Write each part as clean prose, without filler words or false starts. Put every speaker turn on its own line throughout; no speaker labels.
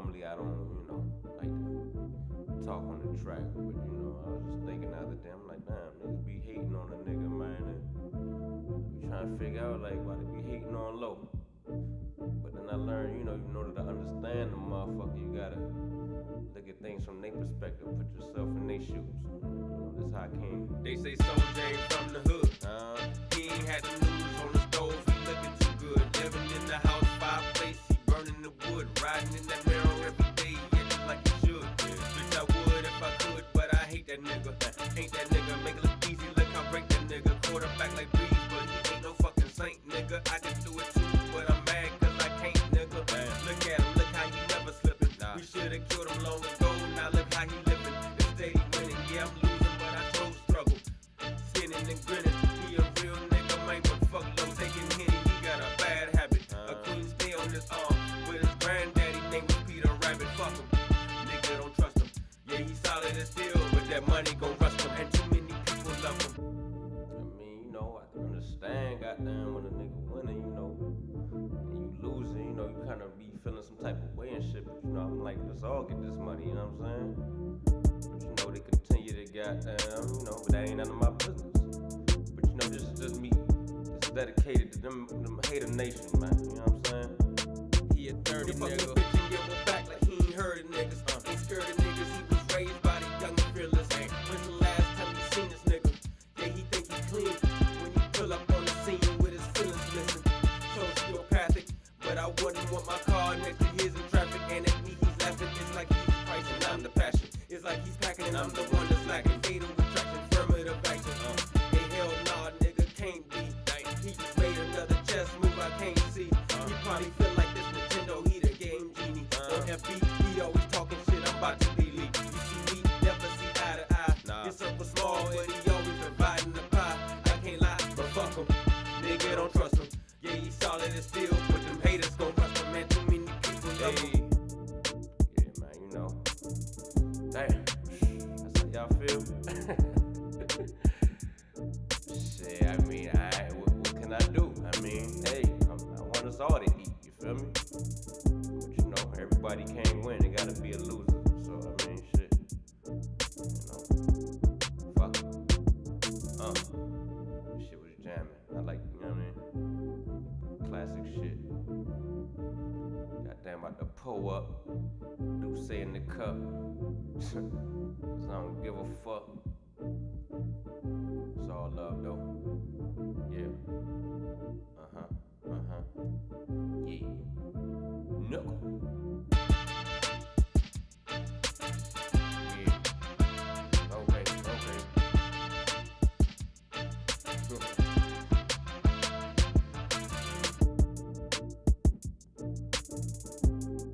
normally I don't, like to talk on the track, but I was just thinking the other day, I'm like, damn, niggas be hating on a nigga, man, and I be trying to figure out like why they be hating on low. But then I learned, in order to understand the motherfucker, you gotta look at things from their perspective, put yourself in their shoes. That's how I came. They say Soulja ain't from the hood. He ain't had the news on the stove, he looking too good. Living in the house, fireplace, he burning the wood. Riding in that mirror every day, yeah, just like he should. Bitch, I would if I could, but I hate that nigga. Ain't that nigga, make it look easy, look how break that nigga. Quarterback like Breeze, but he ain't no fucking saint, nigga. I can do it too, but I'm mad cause I can't, nigga. Look at him, look how he never slipping. We should've killed him long ago, now look how he living. Instead he winning, yeah, I'm losing, but I chose struggle. Skinning and grinning, he a real nigga, man, but fuck low, taking Henny, he got a bad habit. A queen stay on his arm, with his granddaddy named was Peter Rabbit, fuck him. Nigga don't trust him, yeah, he solid as steel, but that money gon' rust him, and too many people love him. I mean, I can understand, goddamn, when a nigga winning, and you losing, you kind of be feeling some type of way and shit, but I'm like, let's all get this money, you know what I'm saying? But they continue to goddamn, but that ain't none of my business. But this is just me, this is dedicated to them hater nation, man, you know what I'm saying? He a 30 nigga. Bitch and give him back like he ain't heard of niggas. Ain't scared of niggas, he was raised by the young and fearless. When's the last time you seen this nigga? Yeah, he think he clean when he pull up on the scene with his feelings missing. Sociopathic, but I wouldn't want my car next to his in traffic. And at me he's laughing, it's like he's the price and I'm the passion. It's like he's packing and I'm the one that's lacking. Fatal attraction, affirmative action. Hey, hell nah, nigga can't be. He just made another chess move I can't see. He probably feel like this Nintendo, he the game genie. On FB, he always talking shit, I'm about to delete. You see me, never see eye to eye. His circle small, but he always providing the pie. I can't lie, but fuck him. Nigga don't trust him. Yeah, he solid as steel, but them haters gon' rust him. Man, too many people love him. Yeah, man, damn, that's how y'all feel? Shit, I mean, what can I do? I mean, hey, I want us all to eat, you feel me? But everybody can't win, it gotta be a loser. So, I mean, shit, fuck it. This shit was jamming. I like, classic shit. Goddamn, about to pull up, do say in the cup. Cause I don't give a fuck. It's all love though. Yeah. Yeah. No. Yeah. Okay.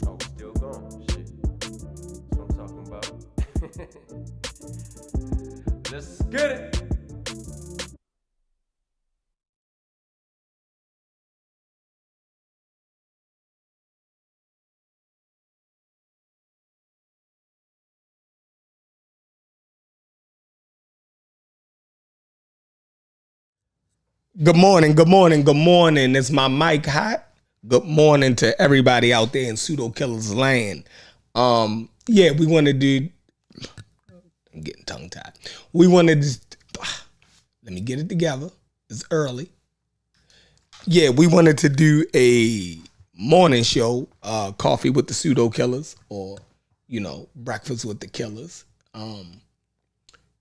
Oh, still going. Shit. That's what I'm talking about. Let's get it.
Good morning. Is my mic hot? Good morning to everybody out there in Pseudo Killers land. Yeah, we want to do. I'm getting tongue tied. We wanted to. Let me get it together. It's early. Yeah, we wanted to do a morning show, coffee with the Pseudo Killers, or breakfast with the Killers.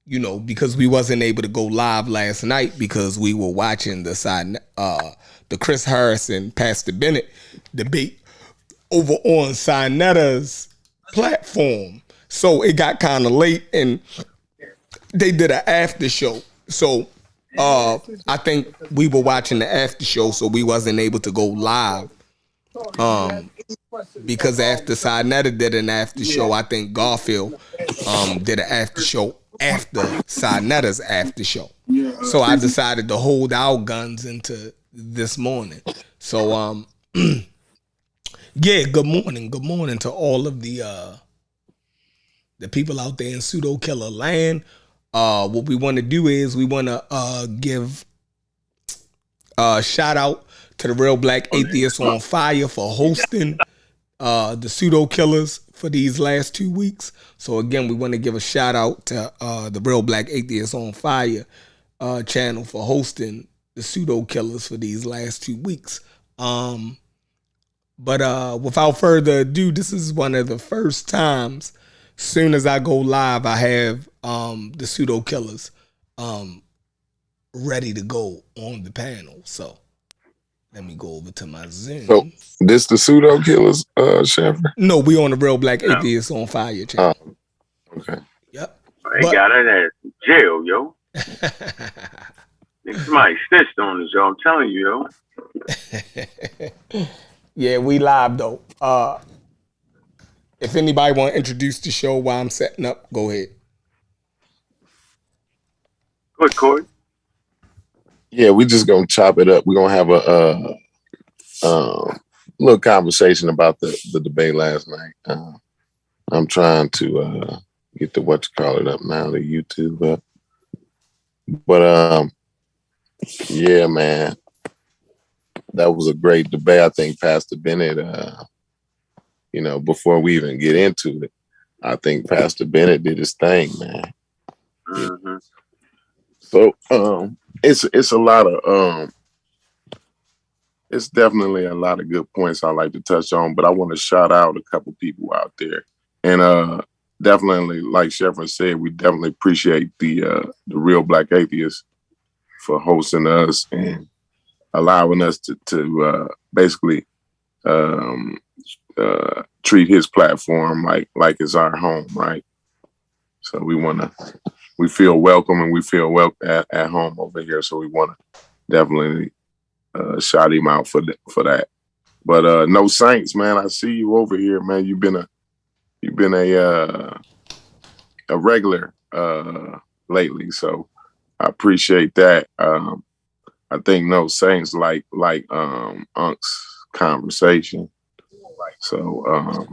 Because we wasn't able to go live last night because we were watching the Chris Harrison Pastor Bennet debate over on Sinetta's platform. So it got kind of late and they did an after show. So I think we were watching the after show, so we wasn't able to go live. Because after Sinetta did an after show, I think Garfield did an after show after Sinetta's after show. So I decided to hold our guns into this morning. So yeah, good morning to all of the people out there in Pseudo Killer land. What we want to do is we want to give a shout out to the Real Black Atheists on Fire for hosting the Pseudo Killers for these last 2 weeks. So again, we want to give a shout out to the Real Black Atheists on Fire channel for hosting the pseudo killers for these last 2 weeks. But without further ado, this is one of the first times. Soon as I go live, I have the pseudo killers ready to go on the panel. So let me go over to my Zoom.
So this the pseudo killers, Sheffer?
No, we on the Real Black Atheists on Fire channel.
Okay.
Yep.
They got it at jail, yo. Somebody snitched on us, yo. I'm telling you,
yo. Yeah, we live though. If anybody want to introduce the show while I'm setting up, go ahead.
Go ahead, Corey.
Yeah, we just gonna chop it up. We're gonna have a little conversation about the debate last night. I'm trying to get the up now, the YouTube up. But yeah, man, that was a great debate. I think Pastor Bennet, before we even get into it, I think Pastor Bennet did his thing, man.
Mm-hmm.
So it's a lot of it's definitely a lot of good points I like to touch on, but I want to shout out a couple people out there. And definitely, like Sheffer said, we definitely appreciate the Real Black Atheists for hosting us and allowing us to basically treat his platform like it's our home, right? So we feel welcome and we feel welcome at home over here. So we want to definitely shout him out for that. But No Saints, man, I see you over here, man. You've been a regular lately, so I appreciate that. I think No Saints like Unc's conversation. So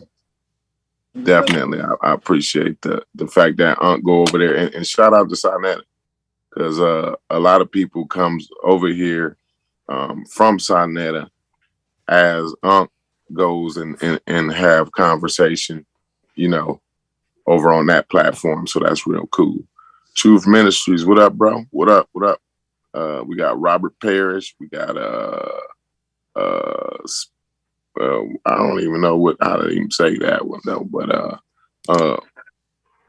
definitely I appreciate the fact that Unc go over there and shout out to Sinetta, because a lot of people comes over here from Sinetta as Unc goes and have conversation, over on that platform. So that's real cool. Truth Ministries, what up, bro? What up? We got Robert Parrish. We got I don't even know how to even say that one though, but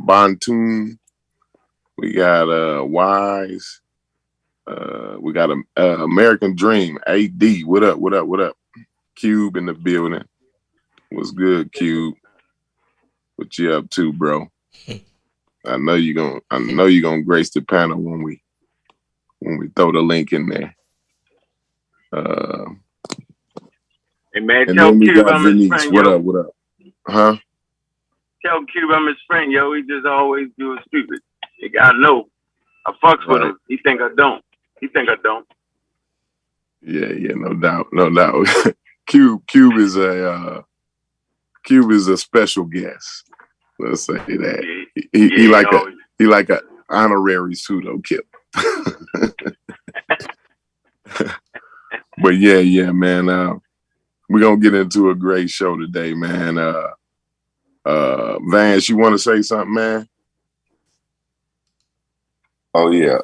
Bontoon. We got Wise. We got American Dream. AD. What up? Cube in the building. What's good, Cube? What you up to, bro? I know you're gonna grace the panel when we throw the link in there.
Hey man, tell Cube I'm his friend, yo.
What up? Huh?
Tell Cube I'm his friend, yo. He just always do stupid. You gotta know. I fucks with him. He think I don't.
Yeah, no doubt. Cube is a special guest. Let's say that. He like a honorary pseudo killer. But yeah, man. We're gonna get into a great show today, man. Vance, you want to say something, man?
Oh yeah.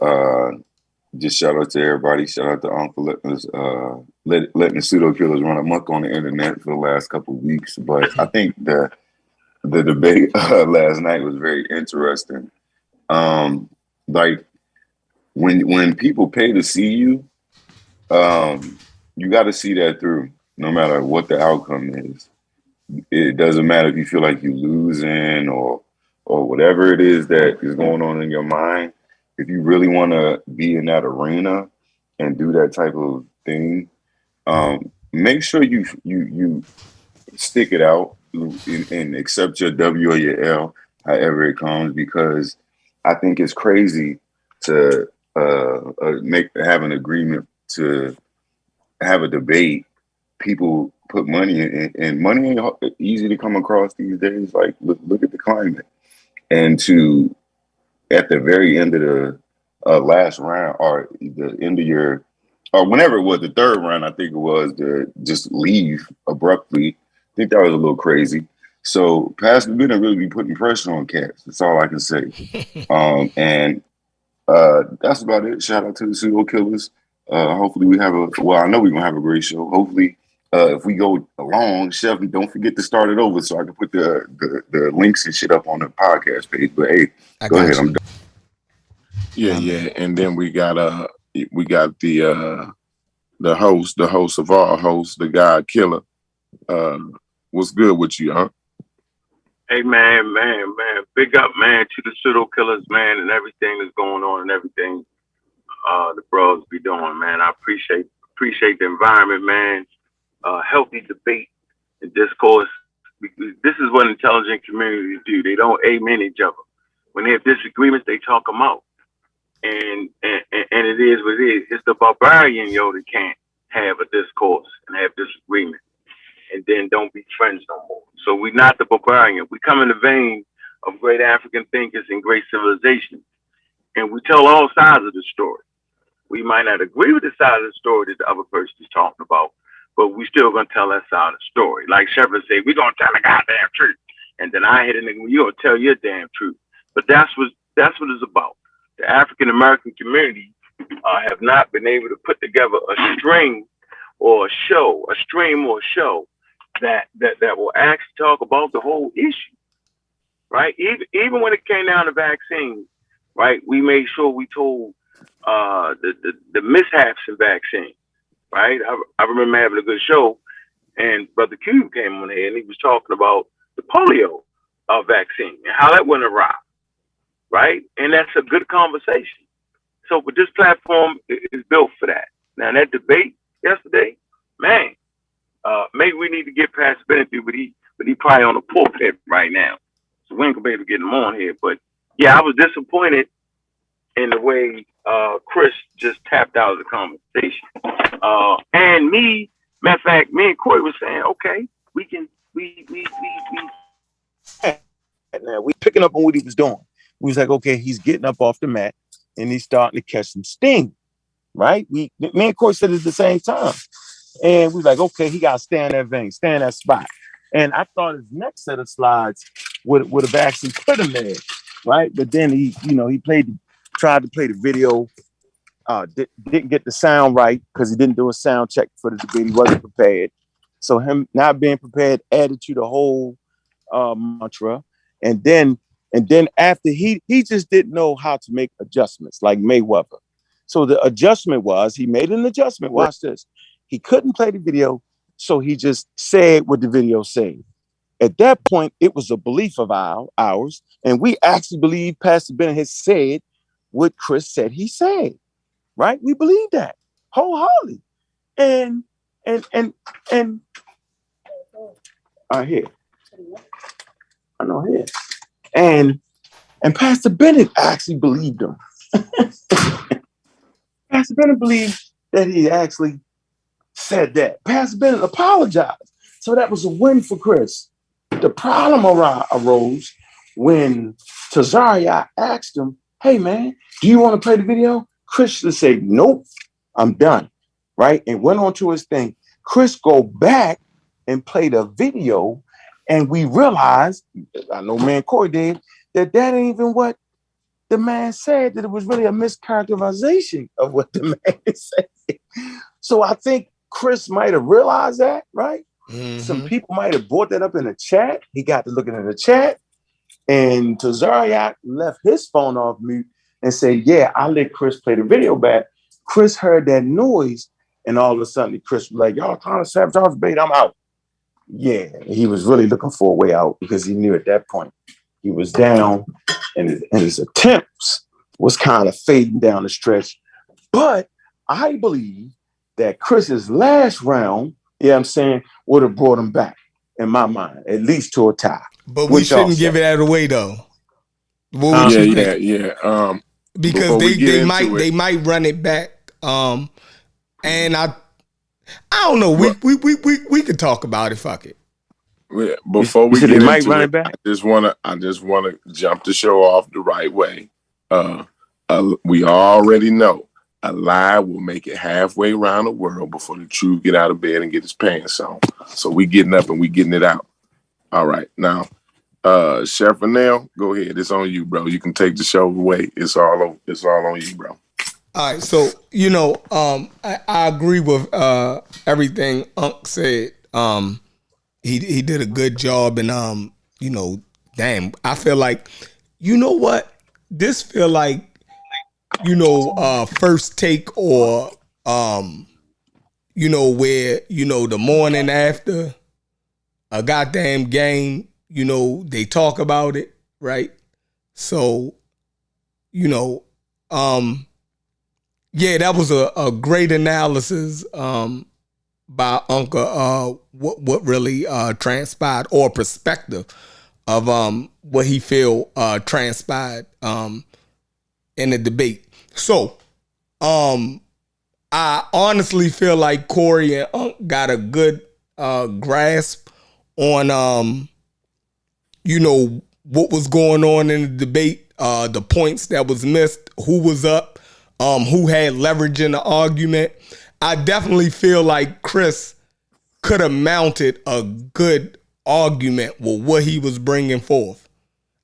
Just shout out to everybody. Shout out to Uncle letting the pseudo killers run amok on the internet for the last couple of weeks. But I think the debate last night was very interesting. Like when people pay to see you, you got to see that through, no matter what the outcome is. It doesn't matter if you feel like you're losing or whatever it is that is going on in your mind. If you really want to be in that arena and do that type of thing, make sure you stick it out and accept your W or your L, however it comes, because I think it's crazy to have an agreement to have a debate. People put money in, and money ain't easy to come across these days. Like, look at the climate. And to, at the very end of the last round, or the end of your, or whenever it was, the third round, I think it was, to just leave abruptly. I think that was a little crazy. So Pastor Bennet really be putting pressure on cats. That's all I can say. And that's about it. Shout out to the pseudo killers. Hopefully we have I know we're gonna have a great show. Hopefully, if we go along, Chef, don't forget to start it over so I can put the links and shit up on the podcast page. But hey, go ahead. I'm done.
Yeah. And then we got the host of all hosts, the guy Killer. What's good with you, huh?
Hey, man. Big up, man, to the pseudo killers, man, and everything that's going on and everything the bros be doing, man. I appreciate the environment, man. Healthy debate and discourse. This is what intelligent communities do. They don't amen each other. When they have disagreements, they talk them out. And it is what it is. It's the barbarian, that can't have a discourse and have disagreement and then don't be friends no more. So we're not the barbarian. We come in the vein of great African thinkers and great civilization. And we tell all sides of the story. We might not agree with the side of the story that the other person is talking about, but we still gonna tell that side of the story. Like Shepard say, we're gonna tell the goddamn truth. And then I hit a nigga, you're gonna tell your damn truth. But that's what it's about. The African American community have not been able to put together a stream or a show that will actually talk about the whole issue, right? Even when it came down to vaccines, right? We made sure we told the mishaps in vaccine, right? I remember having a good show, and Brother Cube came on here and he was talking about the polio vaccine and how that went awry, right? And that's a good conversation. So, but this platform is built for that. Now, that debate yesterday, man, maybe we need to get past Bennet, but he probably on the pulpit right now, so we ain't gonna be able to get him on here. But yeah, I was disappointed in the way Chris just tapped out of the conversation. And matter of fact, me and Corey was saying, okay, we
now we picking up on what he was doing. We was like, okay, he's getting up off the mat and he's starting to catch some steam, right? Me and Corey said it at the same time. And we was like, okay, he got to stay in that vein, stay in that spot. And I thought his next set of slides would have actually put him there, right? But then he tried to play the video, didn't get the sound right because he didn't do a sound check for the debate. He wasn't prepared. So him not being prepared added to the whole mantra. And then after he just didn't know how to make adjustments like Mayweather. So the adjustment was, he made an adjustment. Watch this. He couldn't play the video, so he just said what the video said. At that point, it was a belief of ours, and we actually believe Pastor Bennet has said what Chris said he said, right? We believe that wholeheartedly. And here. I know here. And Pastor Bennet actually believed him. Pastor Bennet believed that he actually said that. Pastor Bennet apologized. So that was a win for Chris. The problem arose when Tazaria asked him, hey man, do you want to play the video? Chris should say, nope, I'm done. Right? And went on to his thing. Chris go back and play the video, and we realized, I know man Corey did, that ain't even what the man said, that it was really a mischaracterization of what the man said. So I think Chris might have realized that, right? Mm-hmm. Some people might have brought that up in the chat. He got to looking in the chat, and Tazariak left his phone off mute and said, yeah, I let Chris play the video back. Chris heard that noise, and all of a sudden Chris was like, y'all trying to sabotage the debate, I'm out. Yeah, he was really looking for a way out because he knew at that point he was down, and his attempts was kind of fading down the stretch. But I believe that Chris's last round, I'm saying, would have brought him back, in my mind, at least to a tie.
But we shouldn't give it out away, though. What would you think?
Yeah.
Because they might run it back. And I don't know. We could talk about it. Fuck it.
Before we get into it, I just wanna jump the show off the right way. We already know a lie will make it halfway around the world before the truth get out of bed and get his pants on. So we getting up and we getting it out. All right. Now, Chef Fennell, go ahead. It's on you, bro. You can take the show away. It's all on you, bro.
All right, so I agree with everything Unc said. He did a good job, and damn, I feel like, you know what, this feel like, First Take, or where the morning after a goddamn game, they talk about it, right? So, yeah, that was a great analysis by Uncle, what really transpired, or perspective of what he feel transpired in the debate. So I honestly feel like Corey and Unc got a good grasp on what was going on in the debate, the points that was missed, who was up, who had leverage in the argument. I definitely feel like Chris could have mounted a good argument with what he was bringing forth.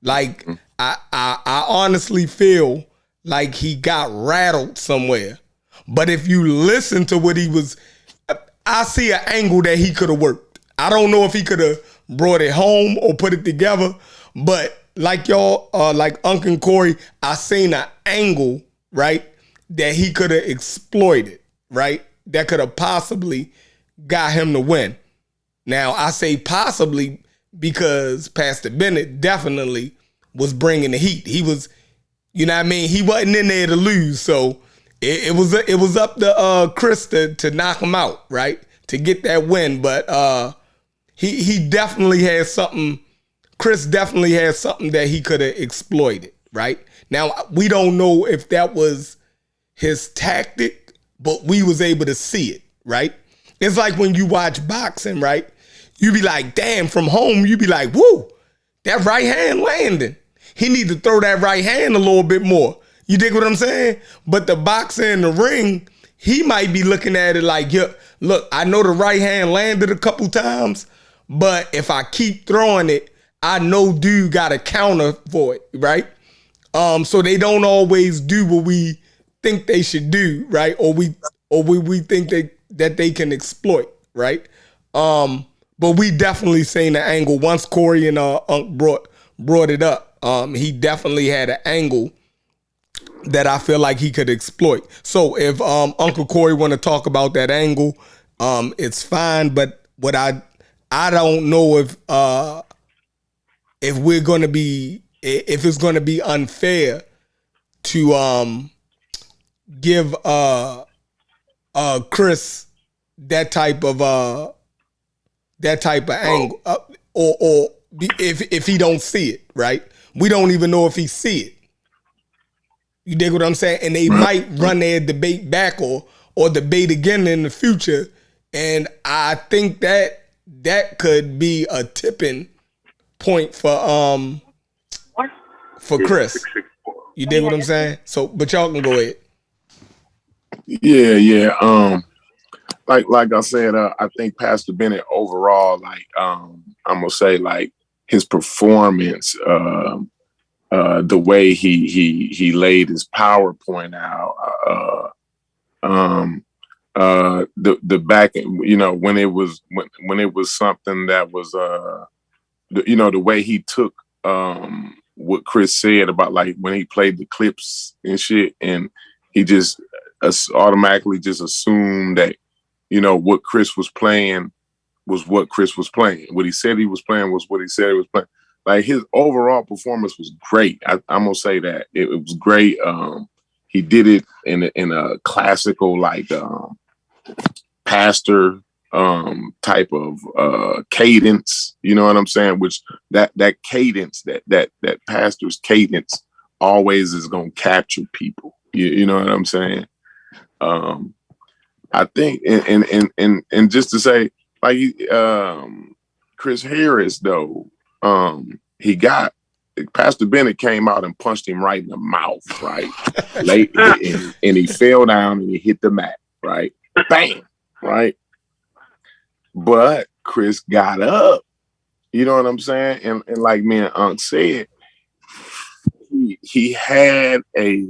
Like, I honestly feel like he got rattled somewhere. But if you listen to what he was, I see an angle that he could have worked. I don't know if he could have brought it home or put it together, but like y'all, like Unc and Corey, I seen an angle, right, that he could have exploited, right, that could have possibly got him to win. Now, I say possibly because Pastor Bennet definitely was bringing the heat. He was, you know what I mean? He wasn't in there to lose, so it was up to Chris to knock him out, right, to get that win. But he definitely had something. Chris definitely had something that he could have exploited, right? Now, we don't know if that was his tactic, but we was able to see it, right? It's like when you watch boxing, right? You be like, damn, from home, you be like, woo, that right hand landing. He need to throw that right hand a little bit more. You dig what I'm saying? But the boxer in the ring, he might be looking at it like, yeah, look, I know the right hand landed a couple times, but if I keep throwing it, I know dude got a counter for it, right? So they don't always do what we think they should do, right? Or we think that they can exploit, right? But we definitely seen the angle once Corey and Unc brought it up. He definitely had an angle that I feel like he could exploit. So if Uncle Corey want to talk about that angle, it's fine. But what I don't know if we're gonna be, if it's gonna be unfair to give Chris that type of angle, or if he don't see it, right? We don't even know if he see it. You dig what I'm saying? And they might run their debate back or debate again in the future. And I think that could be a tipping point for Chris. You dig what I'm saying? So, but y'all can go ahead.
Yeah. Like I said, I think Pastor Bennet overall, like, I'm gonna say, like, his performance, the way he laid his PowerPoint out, the back, when it was something that was, the way he took what Chris said about, like, when he played the clips and shit, and he just automatically just assumed that, what Chris was playing was what Chris was playing. What he said he was playing was what he said he was playing. Like, his overall performance was great. I'm gonna say that it was great. He did it in a classical, like, pastor type of cadence. You know what I'm saying? Which that cadence, that pastor's cadence, always is gonna capture people. You know what I'm saying? I think, and just to say, like, Chris Harris, though, Pastor Bennet came out and punched him right in the mouth, right? Late, and he fell down and he hit the mat, right? Bam, right? But Chris got up, You know what I'm saying? And like me and Unc said, he had a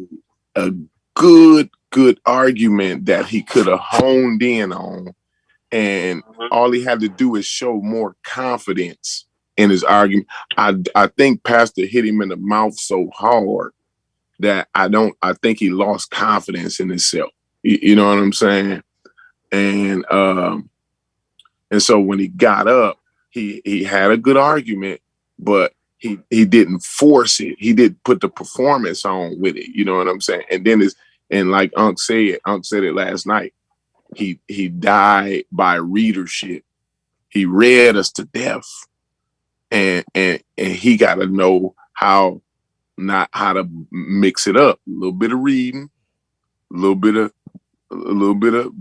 good argument that he could have honed in on, and all he had to do is show more confidence in his argument. I think Pastor hit him in the mouth so hard that I think he lost confidence in himself. You know what I'm saying? And so when he got up, he had a good argument, but he didn't force it. He didn't put the performance on with it. You know what I'm saying? And then and like Unc said it last night. He died by readership. He read us to death, and he got to know how to mix it up. A little bit of reading, a little bit of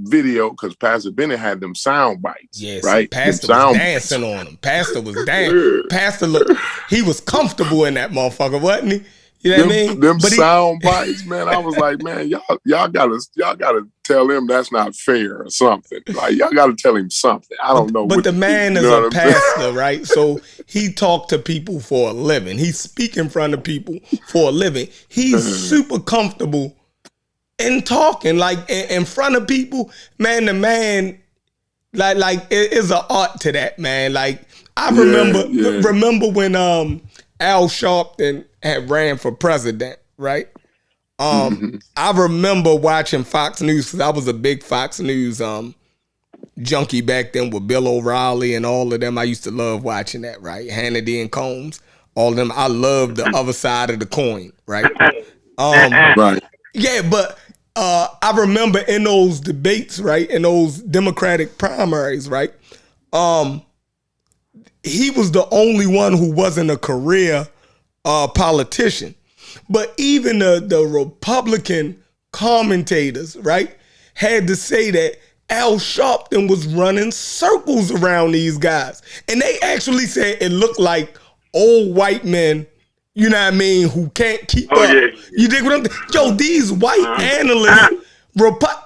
video, because Pastor Bennet had them sound bites.
Yes,
right.
Pastor was dancing on him. Pastor was dancing. Pastor he was comfortable in that motherfucker, wasn't he? You know what I mean?
Them sound bites, man. I was like, man, y'all gotta tell him that's not fair or something. Like, y'all gotta tell him something. I don't know.
But the man is a pastor, right? So he talked to people for a living. He speak in front of people for a living. He's super comfortable in talking, like in front of people. Man, the man, like it is an art to that, man. Like I remember when Al Sharpton had ran for president, right? I remember watching Fox News, because I was a big Fox News junkie back then with Bill O'Reilly and all of them. I used to love watching that, right? Hannity and Combs, all of them. I loved the other side of the coin, right?
Right.
Yeah, but I remember in those debates, right, in those Democratic primaries, right, he was the only one who wasn't a career politician. But even the Republican commentators, right, had to say that Al Sharpton was running circles around these guys. And they actually said it looked like old white men, you know what I mean, who can't keep up. Yeah. You dig what I'm saying? Yo, these white analysts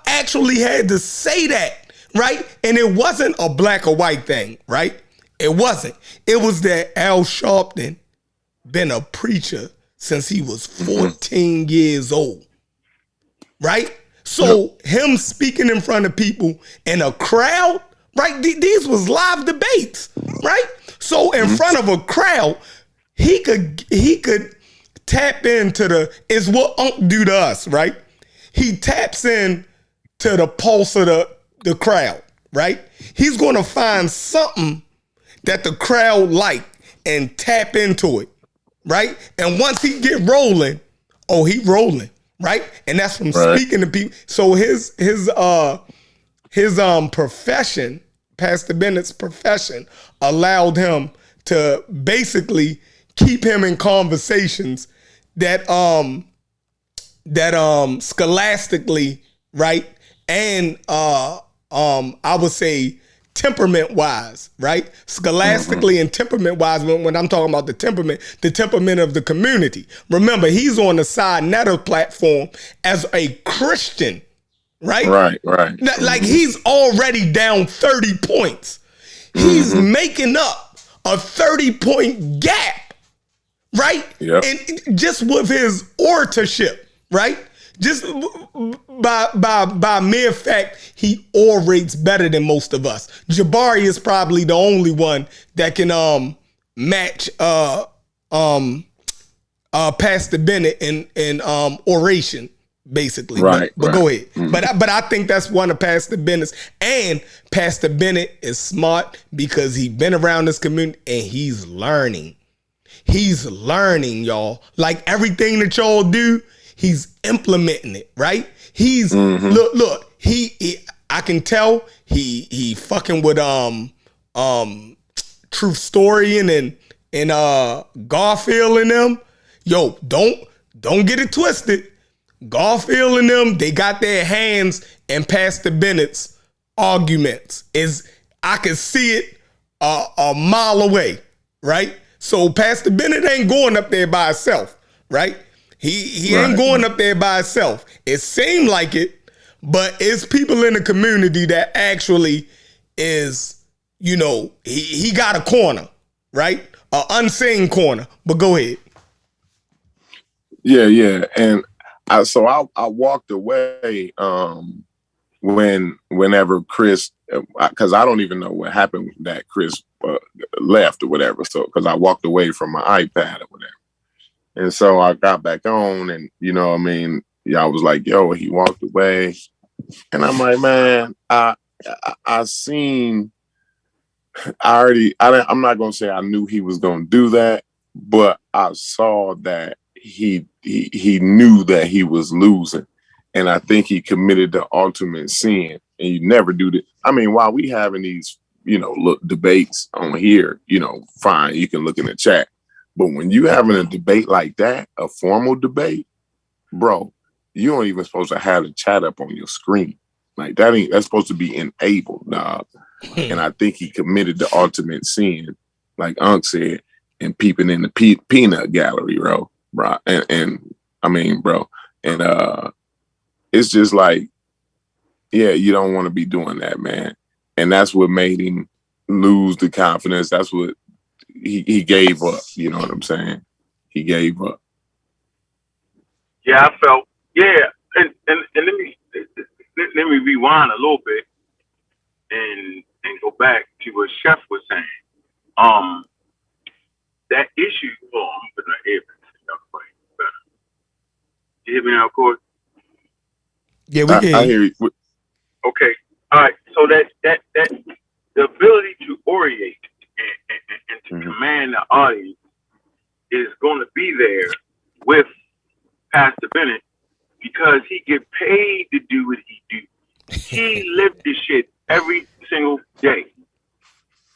actually had to say that, right? And it wasn't a black or white thing, right? It wasn't. It was that Al Sharpton been a preacher since he was 14 years old, right? So him speaking in front of people in a crowd, right? These was live debates, right? So in front of a crowd, he could tap into it's what Unc do to us, right? He taps in to the pulse of the crowd, right? He's going to find something that the crowd like and tap into it, right? And once he get rolling, he rolling, right? And that's from speaking to people. So his profession, Pastor Bennett's profession, allowed him to basically keep him in conversations that scholastically, right, and I would say temperament wise, right? Scholastically and temperament wise, when I'm talking about the temperament of the community. Remember, he's on the Side Netter platform as a Christian, right? Right. Like he's already down 30 points. He's making up a 30-point gap, right? Yep. And just with his oratorship, right? Just by mere fact, he orates better than most of us. Jabari is probably the only one that can match Pastor Bennet in oration, basically. Right. But go ahead. But I think that's one of Pastor Bennett's. And Pastor Bennet is smart because he's been around this community and he's learning. He's learning, y'all. Like everything that y'all do, he's implementing it, right? He's look. He I can tell he fucking with Truth Story and Garfield and them. Yo, don't get it twisted. Garfield and them, they got their hands in Pastor Bennett's arguments. I can see it a mile away, right? So Pastor Bennet ain't going up there by himself, right? He ain't going up there by himself. It seemed like it, but it's people in the community that actually is, he got a corner, right? An unseen corner. But go ahead.
Yeah. And I walked away whenever Chris, because I don't even know what happened that Chris left or whatever. So because I walked away from my iPad or whatever, and so I got back on, and you know, what I mean, y'all was like, "Yo, he walked away," and I'm like, "Man, I seen." I'm not gonna say I knew he was gonna do that, but I saw that he knew that he was losing, and I think he committed the ultimate sin. And you never do that. I mean, while we having these, look, debates on here, fine, you can look in the chat. But when you having a debate like that, a formal debate, bro, you don't even supposed to have the chat up on your screen. Like that's supposed to be enabled, dog. And I think he committed the ultimate sin, like Unc said, and peeping in the peanut gallery, bro. And I mean, bro, and it's just like, yeah, you don't want to be doing that, man. And that's what made him lose the confidence. That's what he gave up. You know what I'm saying? He gave up.
Yeah, I felt, yeah, and let me rewind a little bit and go back to what Chef was saying. That issue. Oh, I'm putting my earbuds. You hear me now, Corey?
Yeah, we can.
I hear you.
Okay. All right. So that the ability to orient and to command the audience is going to be there with Pastor Bennet because he get paid to do what he do. He lived this shit every single day.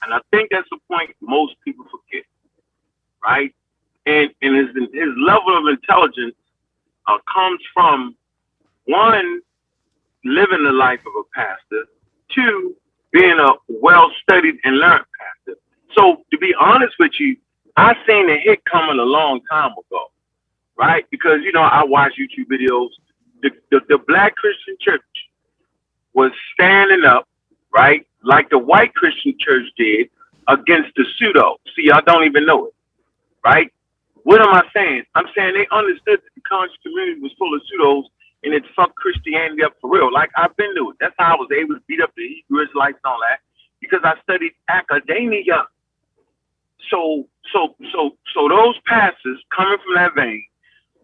And I think that's the point most people forget, right? And his level of intelligence comes from, one, living the life of a pastor, two, being a well-studied and learned pastor. So to be honest with you, I seen the hit coming a long time ago, right? Because, I watch YouTube videos. The Black Christian Church was standing up, right, like the white Christian church did against the pseudo. See, y'all don't even know it, right? What am I saying? I'm saying they understood that the conscious community was full of pseudos and it fucked Christianity up for real. Like, I've been to it. That's how I was able to beat up the Hebrew Israelites and all that, because I studied academia. So those pastors coming from that vein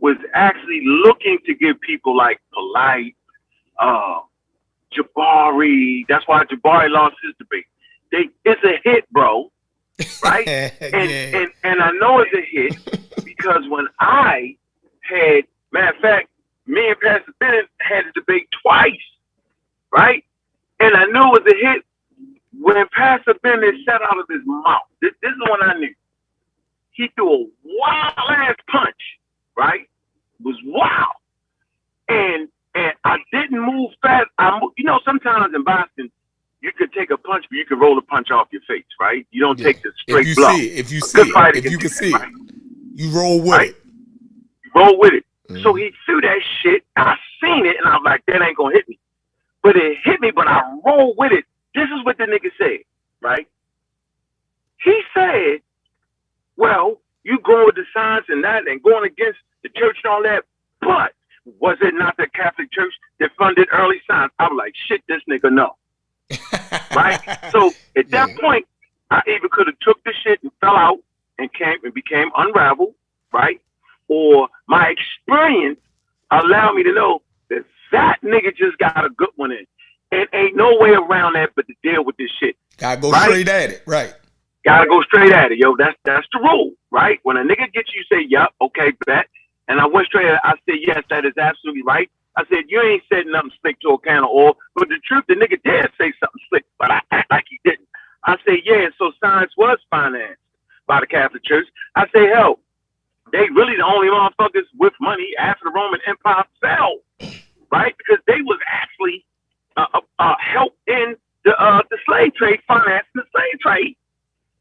was actually looking to give people like Polite, Jabari. That's why Jabari lost his debate. It's a hit, bro. Right? And I know it's a hit because when I had, matter of fact, me and Pastor Bennet had a debate twice, right? And I knew it was a hit when Pastor Bennet said out of his mouth. This is when I knew. He threw a wild ass punch, right? It was wild. And I didn't move fast. Sometimes in boxing, you could take a punch, but you can roll a punch off your face, right? You don't take the straight blow.
If you roll with it.
You roll with it. Mm-hmm. So he threw that shit. I seen it, and I'm like, that ain't gonna hit me. But it hit me, but I rolled with it. This is what the nigga said, right? He said, well, you going with the science and that and going against the church and all that, but was it not the Catholic Church that funded early science? I was like, shit, this nigga no. Right? So at that point, I either could have took the shit and fell out and became unraveled, right? Or my experience allowed me to know that nigga just got a good one in. And ain't no way around that but to deal with this shit.
Gotta go straight at it, right?
Gotta go straight at it, yo. That's the rule, right? When a nigga gets you, say, yup, okay, bet. And I went straight at it. I said, yes, that is absolutely right. I said, you ain't said nothing slick to a can of oil. But the truth, the nigga did say something slick, but I act like he didn't. I said, yeah, so science was financed by the Catholic Church. I say, hell, they really the only motherfuckers with money after the Roman Empire fell, right? Because they was actually help in the slave trade, financing the slave trade.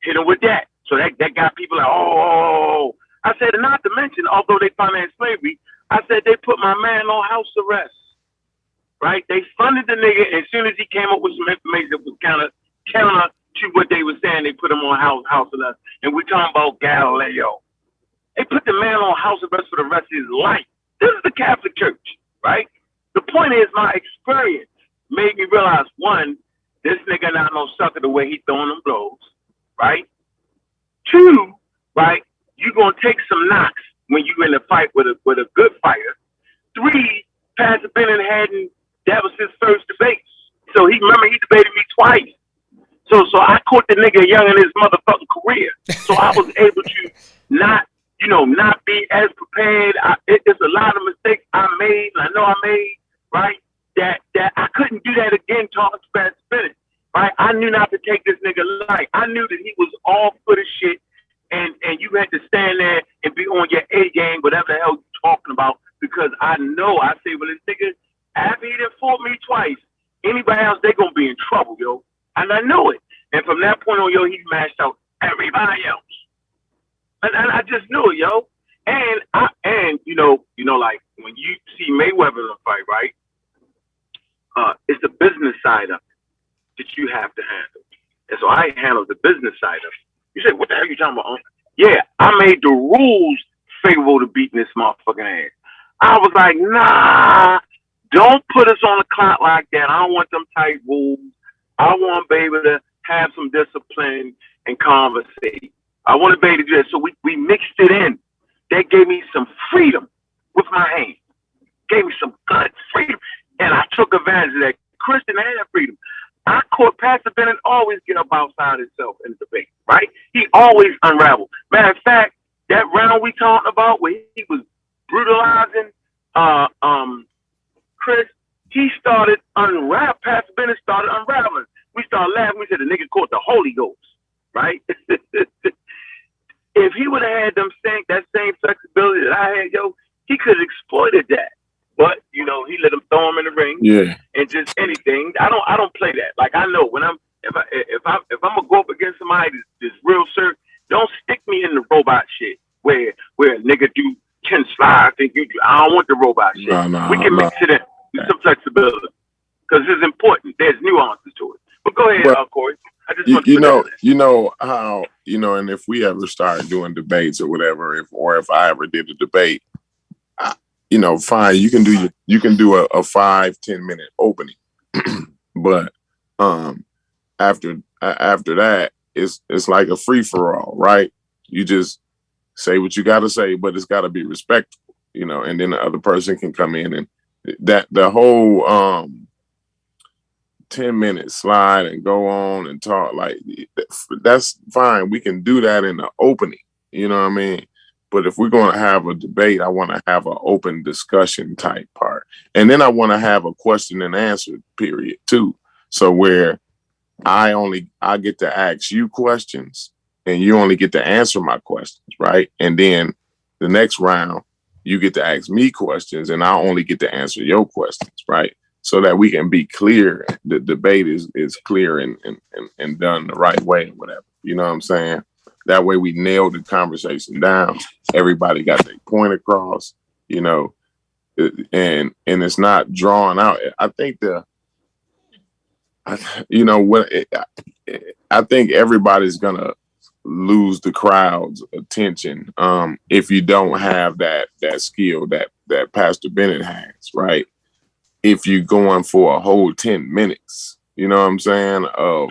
Hit them with that. So that got people like, oh. I said, and not to mention, although they financed slavery, I said they put my man on house arrest, right? They funded the nigga, and as soon as he came up with some information that was counter to what they were saying. They put him on house arrest, and we talking about Galileo. They put the man on house arrest for the rest of his life. This is the Catholic Church, right? The point is, my experience made me realize, one, this nigga not no sucker the way he throwing them blows, right? Two, right, you gonna take some knocks when you in a fight with a good fighter. Three, Pastor Bennet that was his first debate. So he debated me twice. So I caught the nigga young in his motherfucking career. So I was able to not be as prepared. It's a lot of mistakes I made, and I know I made, right? That I couldn't do that again talking to Pastor Bennet, right? I knew not to take this nigga light. I knew that he was all for the shit, and you had to stand there and be on your A game, whatever the hell you talking about, because I know, I say, well, this nigga, after he done fought me twice, anybody else, they gonna be in trouble, yo. And I know it. And from that point on, yo, he mashed out everybody else. And I just knew it, yo. And you know, like when you see Mayweather in a fight, right? It's the business side of it that you have to handle. And so I handled the business side of it. You say, what the hell are you talking about? Yeah, I made the rules favorable to beating this motherfucking ass. I was like, nah, don't put us on the clock like that. I don't want them tight rules. I want to be able to have some discipline and conversate. I want to be able to do that. So we mixed it in. That gave me some freedom with my hands. Gave me some good freedom. And I took advantage of that. Christian had that freedom. I caught Pastor Bennet always get up outside himself in the debate, right? He always unraveled. Matter of fact, that round we talked about where he was brutalizing Chris, he started unraveling. Pastor Bennet started unraveling. We started laughing. We said the nigga caught the Holy Ghost, right? If he would have had that same flexibility that I had, yo, he could have exploited that. But he let him throw him in the ring, and just anything. I don't play that. Like I know when if I'm gonna go up against somebody that's real serious, don't stick me in the robot shit where a nigga do 10 slides and you do. I don't want the robot shit. No, we can mix it in with some flexibility because it's important. There's nuances to it. But go ahead, Corey. I just want to
you know how and if we ever start doing debates or whatever, if I ever did a debate. Fine, you can do a 5-10 minute opening, but after that, it's like a free for all, right? You just say what you got to say, but it's got to be respectful, and then the other person can come in and that the whole 10-minute slide and go on and talk, like that's fine. We can do that in the opening, you know what I mean? But if we're going to have a debate, I want to have an open discussion type part. And then I want to have a question and answer period too. So where I get to ask you questions and you only get to answer my questions, right? And then the next round, you get to ask me questions and I only get to answer your questions, right? So that we can be clear. The debate is clear and done the right way, whatever. You know what I'm saying? That way we nailed the conversation down. Everybody got their point across, and it's not drawn out. I think I think everybody's gonna lose the crowd's attention if you don't have that skill that Pastor Bennet has, right? If you're going for a whole 10 minutes, you know what I'm saying, of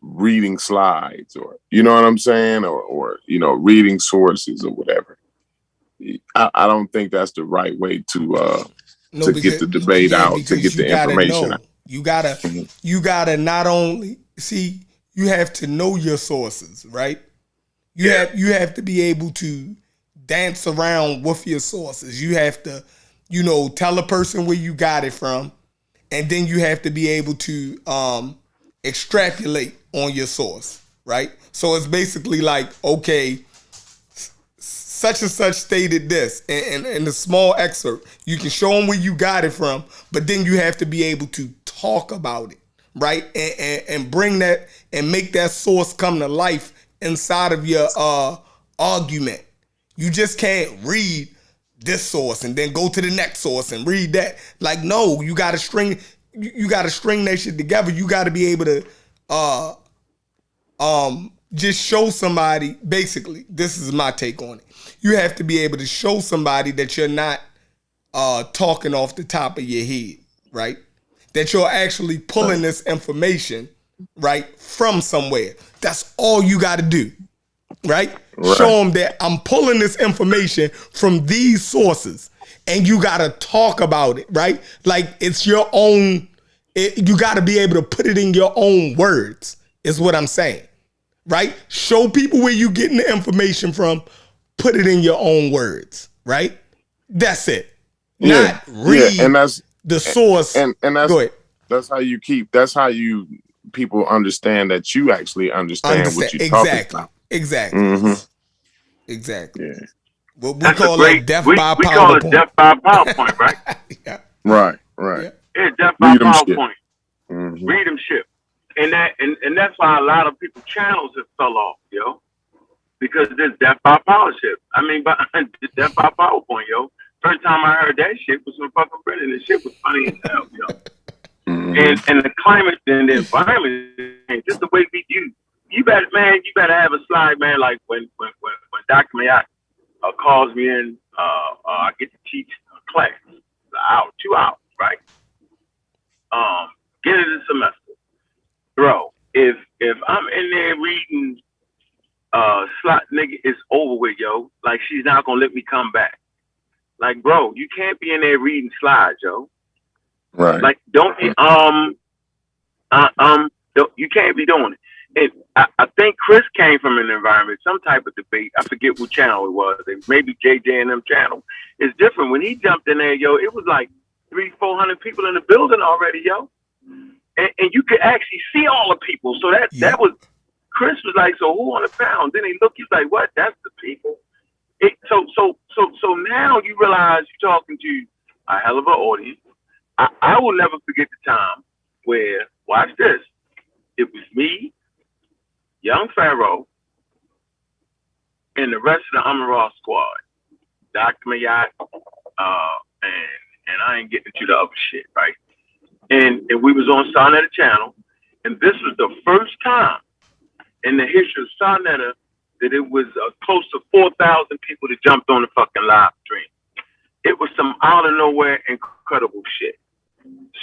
reading slides or you know what I'm saying, or reading sources or whatever. I don't think that's the right way to get the debate out, to get the information out.
You gotta not only see, you have to know your sources, right? You have to be able to dance around with your sources. You have to, tell a person where you got it from, and then you have to be able to extrapolate on your source, right? So it's basically like, okay, such and such stated this, and in a small excerpt, you can show them where you got it from, but then you have to be able to talk about it, right? And bring that and make that source come to life inside of your argument. You just can't read this source and then go to the next source and read that. Like, no, you gotta string that shit together. You gotta be able to just show somebody, basically, this is my take on it. You have to be able to show somebody that you're not talking off the top of your head, right? That you're actually pulling this information, right, from somewhere. That's all you got to do, right? Show them that I'm pulling this information from these sources, and you got to talk about it, right? Like it's your own, you got to be able to put it in your own words, is what I'm saying, right? Show people where you getting the information from, put it in your own words, right? That's it. Not read
and that's
the source.
And that's
go ahead.
That's how you people understand that you actually understand what you're talking about.
Exactly.
Mm-hmm.
Exactly.
Yeah.
What we call like death by PowerPoint.
We call it death by PowerPoint, right?
Yeah.
Right.
Yeah.
It's death by PowerPoint.
Mm-hmm.
Readumship. And that's why a lot of people's channels have fell off, yo. Because there's death by PowerPoint. I mean, death by PowerPoint, yo. First time I heard that shit was from fucking Britain. And shit was funny as hell, yo. Mm-hmm. And the climate and the environment, just the way we do. You better have a slide, man. Like when Dr. Mayotte calls me in, I get to teach a class, an hour, 2 hours, right? Get it a semester, bro. If I'm in there reading, slot nigga, it's over with, yo. Like she's not gonna let me come back. Like, bro, you can't be in there reading slides, yo.
Right.
Like, don't be you can't be doing it. And I think Chris came from an environment, some type of debate. I forget what channel it was. Maybe JJ and them channel. It's different. When he jumped in there, yo, it was like 300-400 people in the building already, yo. And you could actually see all the people. So that was, Chris was like, so who on the panel? Then he looked, he's like, what? That's the people. So now you realize you're talking to a hell of an audience. I will never forget the time where, watch this, it was me, Young Pharaoh, and the rest of the Amaral squad, Dr. Mayotte, and I ain't getting to the other shit, right? And we was on Sarnetta Channel, and this was the first time in the history of Sarnetta that it was close to 4,000 people that jumped on the fucking live stream. It was some out of nowhere incredible shit.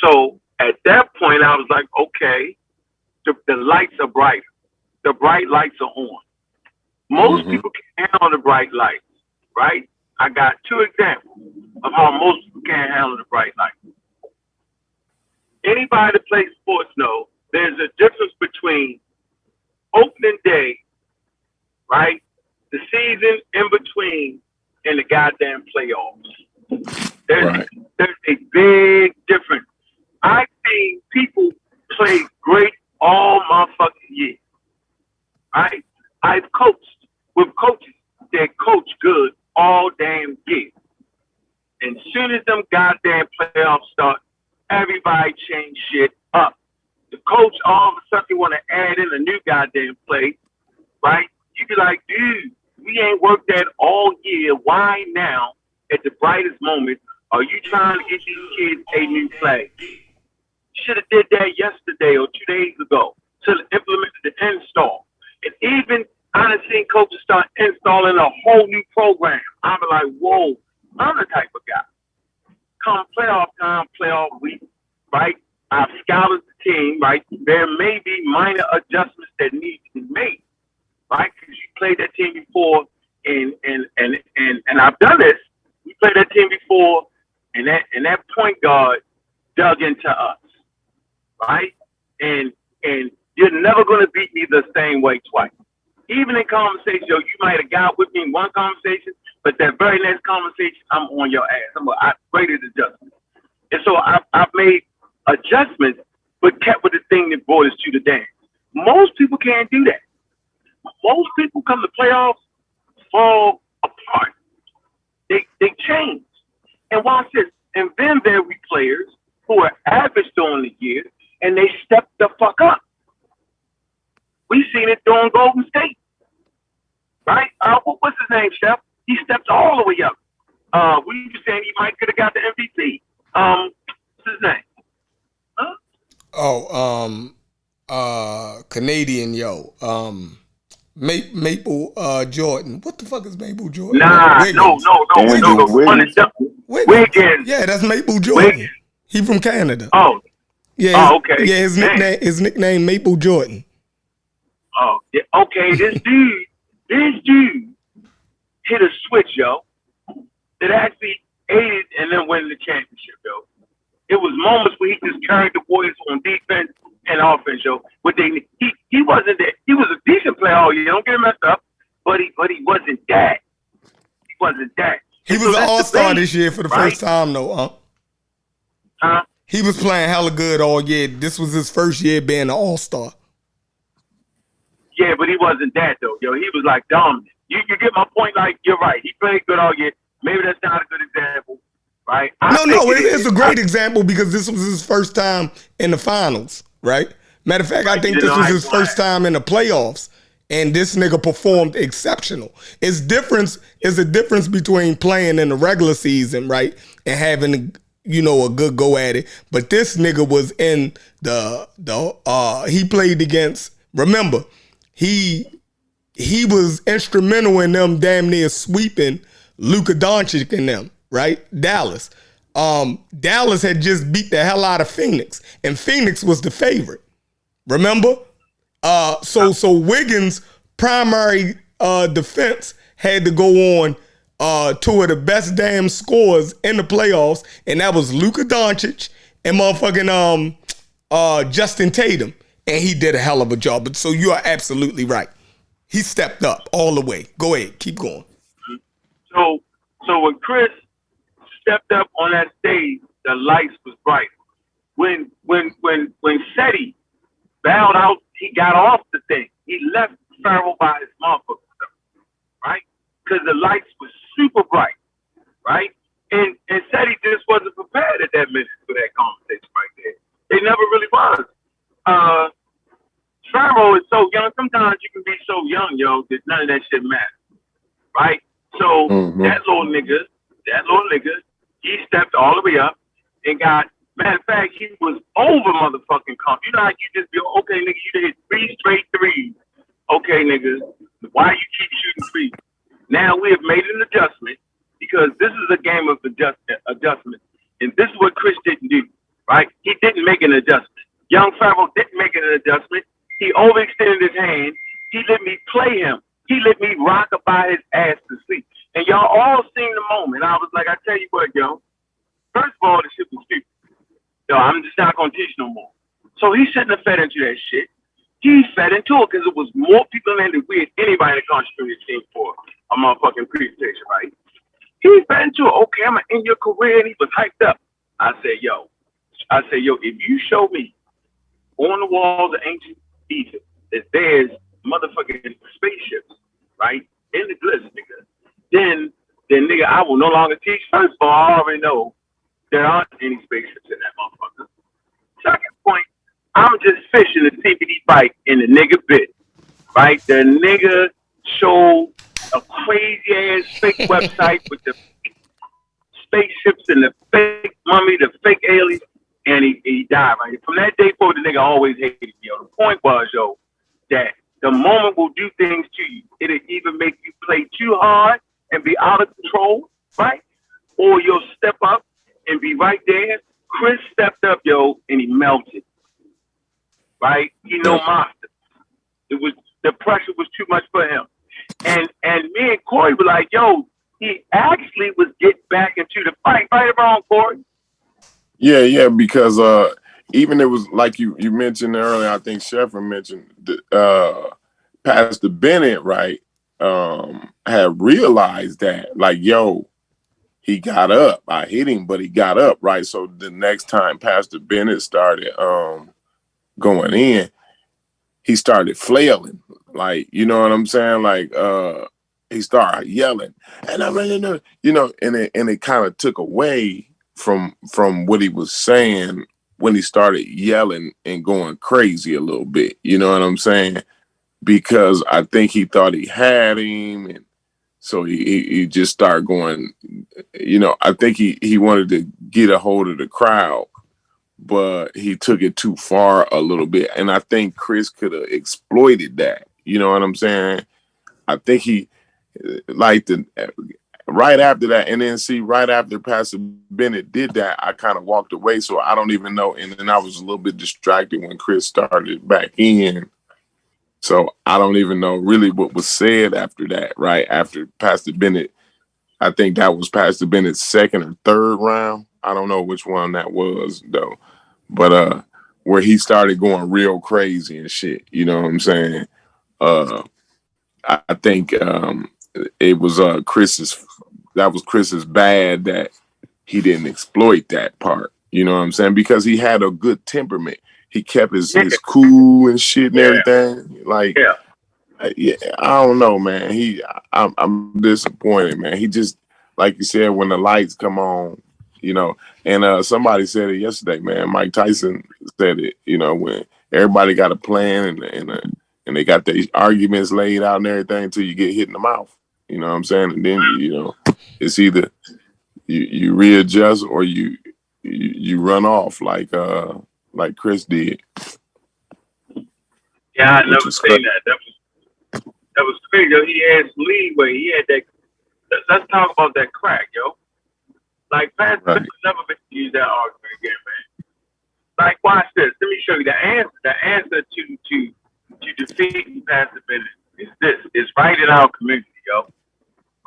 So at that point, I was like, okay, the lights are brighter. The bright lights are on. Most people can't handle the bright lights, right? I got 2 examples of how most people can't handle the bright lights. Anybody that plays sports knows there's a difference between opening day, right? The season in between and the goddamn playoffs. There's a big difference. I've seen people play great all motherfucking year. Right? I've coached with coaches that coach good all damn year. And as soon as them goddamn playoffs start, everybody change shit up. The coach all of a sudden want to add in a new goddamn play, right? You be like, dude, we ain't worked that all year. Why now, at the brightest moment, are you trying to get these kids a new play? Should have did that yesterday or 2 days ago. Should have implemented the install. And even I done seen coaches start installing a whole new program. I'm like, whoa, I'm the type of guy. Come playoff time, playoff week, right? I've scouted the team, right? There may be minor adjustments that need to be made, right? Because you played that team before, and I've done this. We played that team before, and that point guard dug into us, right? And you're never going to beat me the same way twice. Even in conversation, yo, you might have got with me in one conversation, but that very next conversation, I'm on your ass. I've graded adjustments. And so I've made adjustments, but kept with the thing that brought us to the dance. Most people can't do that. Most people come to playoffs, fall apart. They change. And watch this. And then there we players who are average during the year, and they step the fuck up. We seen it during Golden State, right? What's his name, Chef? He stepped all the way up. We were saying he might could have got the MVP. What's his name? Huh?
Canadian, yo. Maple Jordan. What the fuck is Maple Jordan?
Nah, no.
Andrew Wiggins.
Wiggins.
Yeah, that's Maple Jordan. He from Canada.
Oh,
Yeah,
okay.
Yeah, his nickname Maple Jordan.
Oh, yeah. Okay. This dude hit a switch, yo. That actually aided and then win the championship, yo. It was moments where he just carried the boys on defense and offense, yo. But he wasn't that. He was a decent player all year. Don't get him messed up. But he wasn't that. He wasn't that.
He was an all-star this year for the first time, though, huh?
Huh?
He was playing hella good all year. This was his first year being an all-star.
Yeah, but he wasn't that, though, yo. He was, like, dominant. You get my point? Like, you're right. He played good all year. Maybe that's not a good example, right?
No, it's a great example because this was his first time in the finals, right? Matter of fact, I think this was his first time in the playoffs, and this nigga performed exceptional. It's a difference between playing in the regular season, right, and having a good go at it. But this nigga was in he played against. Remember, he was instrumental in them damn near sweeping Luka Doncic and them, right? Dallas. Dallas had just beat the hell out of Phoenix, and Phoenix was the favorite. Remember? So Wiggins' primary defense had to go on two of the best damn scores in the playoffs, and that was Luka Doncic and motherfucking Justin Tatum, and he did a hell of a job. But so you are absolutely right. He stepped up all the way. Go ahead, keep going.
So when Chris stepped up on that stage, the lights was bright. When Seti bowed out, he got off the thing. He left Pharaoh by his motherfucker, right? Because the lights was super bright, right? And Seti just wasn't prepared at that minute for that conversation right there. They never really was. Pharaoh is so young. Sometimes you can be so young, yo, that none of that shit matters, right? So that little nigga, he stepped all the way up and got. Matter of fact, he was over motherfucking comp. You know how you just be, okay, nigga, you hit 3 straight threes. Okay, nigga, why you keep shooting threes? Now we have made an adjustment because this is a game of adjustment. And this is what Chris didn't do, right? He didn't make an adjustment. Young Pharaoh didn't make an adjustment. He overextended his hand. He let me play him. He let me rock about his ass to sleep. And y'all all seen the moment. I was like, I tell you what, yo. First of all, the shit was stupid. Yo, I'm just not going to teach no more. So he shouldn't have fed into that shit. He fed into it because it was more people in than we had anybody to contribute to the team for a motherfucking presentation, right? He fed into it. Okay, I'm going to end your career. And he was hyped up. I said, yo, if you show me on the walls of ancient Egypt that there's motherfucking spaceships, right, in the glitz, nigga, then nigga, I will no longer teach. First of all, I already know there aren't any spaceships in that motherfucker. Second point, I'm just fishing the CBD bike in the nigga bit, right? The nigga showed a crazy ass fake website with the spaceships and the fake mummy, the fake aliens, and he died, right? From that day forward, the nigga always hated me, yo. The point was, yo, that the moment will do things to you. It'll either make you play too hard and be out of control, right? Or you'll step up and be right there. Chris stepped up, yo, and he melted, right? He no monster. The pressure was too much for him. And me and Corey were like, yo, he actually was getting back into the fight. Right or wrong, Corey?
Yeah, because even it was like you mentioned earlier, I think Sheffer mentioned Pastor Bennet, right, had realized that, like, yo, he got up. I hit him, but he got up, right? So the next time Pastor Bennet started going in, he started flailing. Like, you know what I'm saying? Like, he started yelling. And I really know, and it kind of took away from what he was saying when he started yelling and going crazy a little bit. You know what I'm saying? Because I think he thought he had him, and so he just started going, I think he wanted to get a hold of the crowd but he took it too far a little bit, and I think Chris could have exploited that. You know what I'm saying? I think he like the right after that, and then see right after Pastor Bennett did that, I kind of walked away. So I don't even know, and then I was a little bit distracted when Chris started back in. So I don't even know really what was said after that. Right after Pastor Bennett, I think that was Pastor Bennett's second or third round. I don't know which one that was though, but where he started going real crazy and shit. You know what I'm saying? Uh, I think it was Chris's. That was Chris's bad that he didn't exploit that part. You know what I'm saying? Because he had a good temperament. He kept his cool and shit and everything. Like, yeah, I don't know, man. I'm disappointed, man. He just, like you said, when the lights come on, you know. And somebody said it yesterday, man. Mike Tyson said it. You know, when everybody got a plan and they got these arguments laid out and everything until you get hit in the mouth. You know what I'm saying? And then it's either you readjust or you run off like Chris did.
Yeah, I never seen that. That was crazy. He had some leeway. He had that. Let's talk about that crack, yo. Like Pastor Bennett never been to use that argument again, man. Like, watch this. Let me show you the answer. The answer to defeating Pastor Bennett is this. It's right in our community, yo.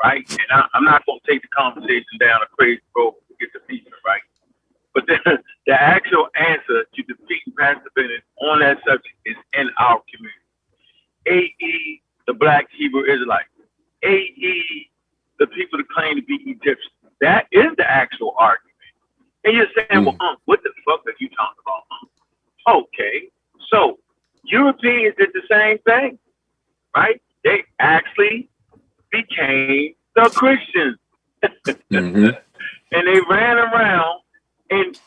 Right? And I'm not going to take the conversation down a crazy road to get the feature, right? But the actual answer to defeating Pastor Bennett on that subject is in our community. A.E., the Black Hebrew Israelites. A.E., the people that claim to be Egyptians. That is the actual argument. And you're saying, well, what the fuck are you talking about? Okay, so Europeans did the same thing, right? They actually became the Christians. And they ran around and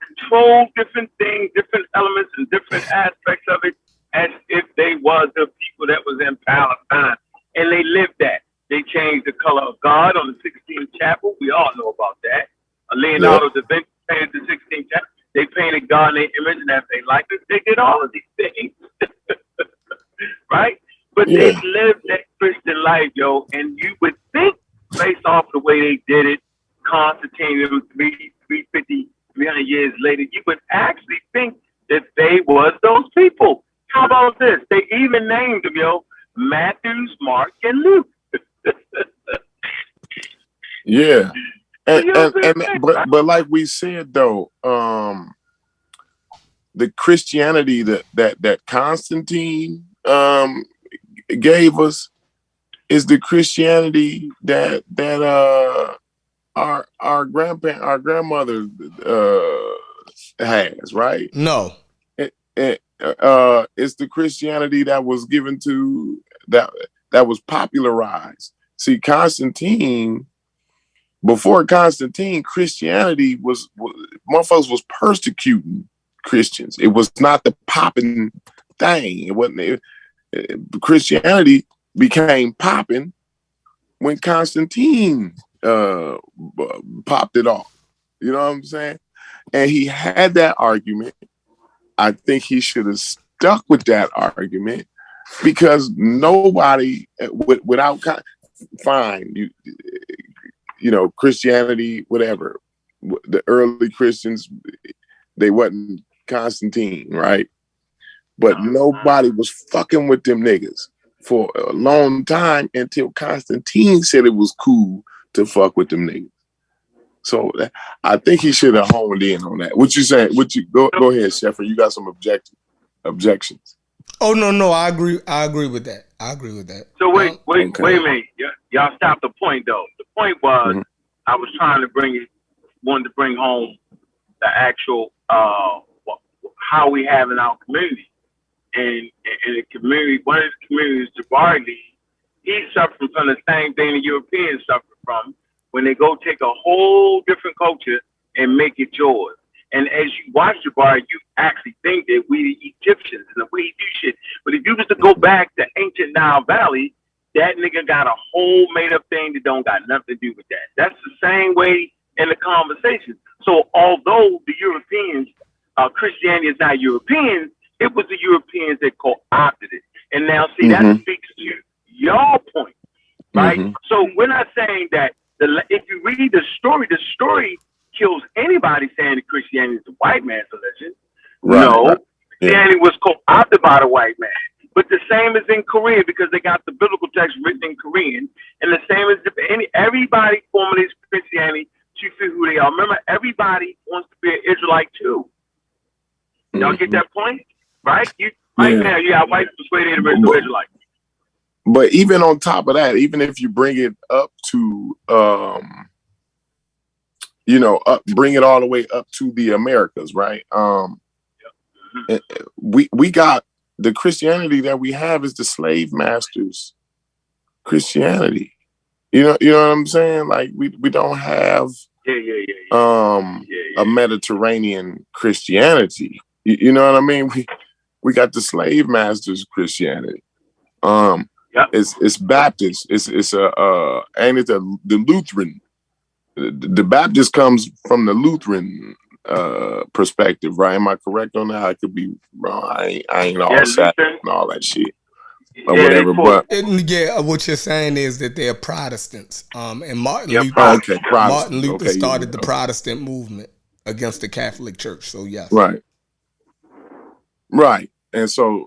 controlled different things, different elements and different aspects of it as if they was the people that was in Palestine. And they lived that. They changed the color of God on the 16th chapel. We all know about that. Leonardo da Vinci painted the 16th chapel. They painted God in their image and as they liked it. They did all of these things. Right? But they lived that Christian life, yo. And you would think, based off the way they did it, Constantine, 350, 300 years later, you would actually think that they was those people. How about this? They even named them, yo, Matthews, Mark, and Luke.
Yeah. But like we said though, the Christianity that Constantine gave us is the Christianity that our grandmother has, right?
No.
It's the Christianity that was given to that was popularized. See, Constantine, before Constantine, Christianity was motherfuckers was persecuting Christians. It was not the popping thing. It wasn't. Christianity became popping when Constantine popped it off. You know what I'm saying? And he had that argument. I think he should have stuck with that argument because nobody without fine you know Christianity whatever the early Christians they wasn't Constantine, right? But nobody was fucking with them niggas for a long time until Constantine said it was cool to fuck with them niggas. So I think he should have honed in on that. What you saying? What you go ahead, Sheffer. You got some objections.
Oh no, I agree with that.
So wait a minute. Y'all stop the point though. The point was I was trying to wanted to bring home the actual how we have in our community. And the community, one of the communities, Jabari, he's suffering from the same thing the Europeans suffer from when they go take a whole different culture and make it yours. And as you watch Jabari, you actually think that we the Egyptians and the way he do shit. But if you was to go back to ancient Nile Valley, that nigga got a whole made up thing that don't got nothing to do with that. That's the same way in the conversation. So although the Europeans Christianity is not European. It was the Europeans that co-opted it. And now, see, that speaks to your point, right? So we're not saying that if you read the story kills anybody saying that Christianity is the white man's religion. No, Christianity was co-opted by the white man. But the same is in Korea because they got the biblical text written in Korean. And the same as everybody formulates Christianity to feel who they are. Remember, everybody wants to be an Israelite too. Y'all get that point? Right? Now, you got white persuaded original Israelite.
But even on top of that, even if you bring it up to, bring it all the way up to the Americas, right? We got the Christianity that we have is the slave masters Christianity. You know what I'm saying? Like we don't have a Mediterranean Christianity. You know what I mean? We got the slave masters Christianity. It's Baptist. It's the Lutheran. The Baptist comes from the Lutheran perspective, right? Am I correct on that? I could be wrong. I ain't all set and all that shit or whatever. But
what you're saying is that they're Protestants. And Martin Luther started the Protestant movement against the Catholic Church. So yes,
right. And so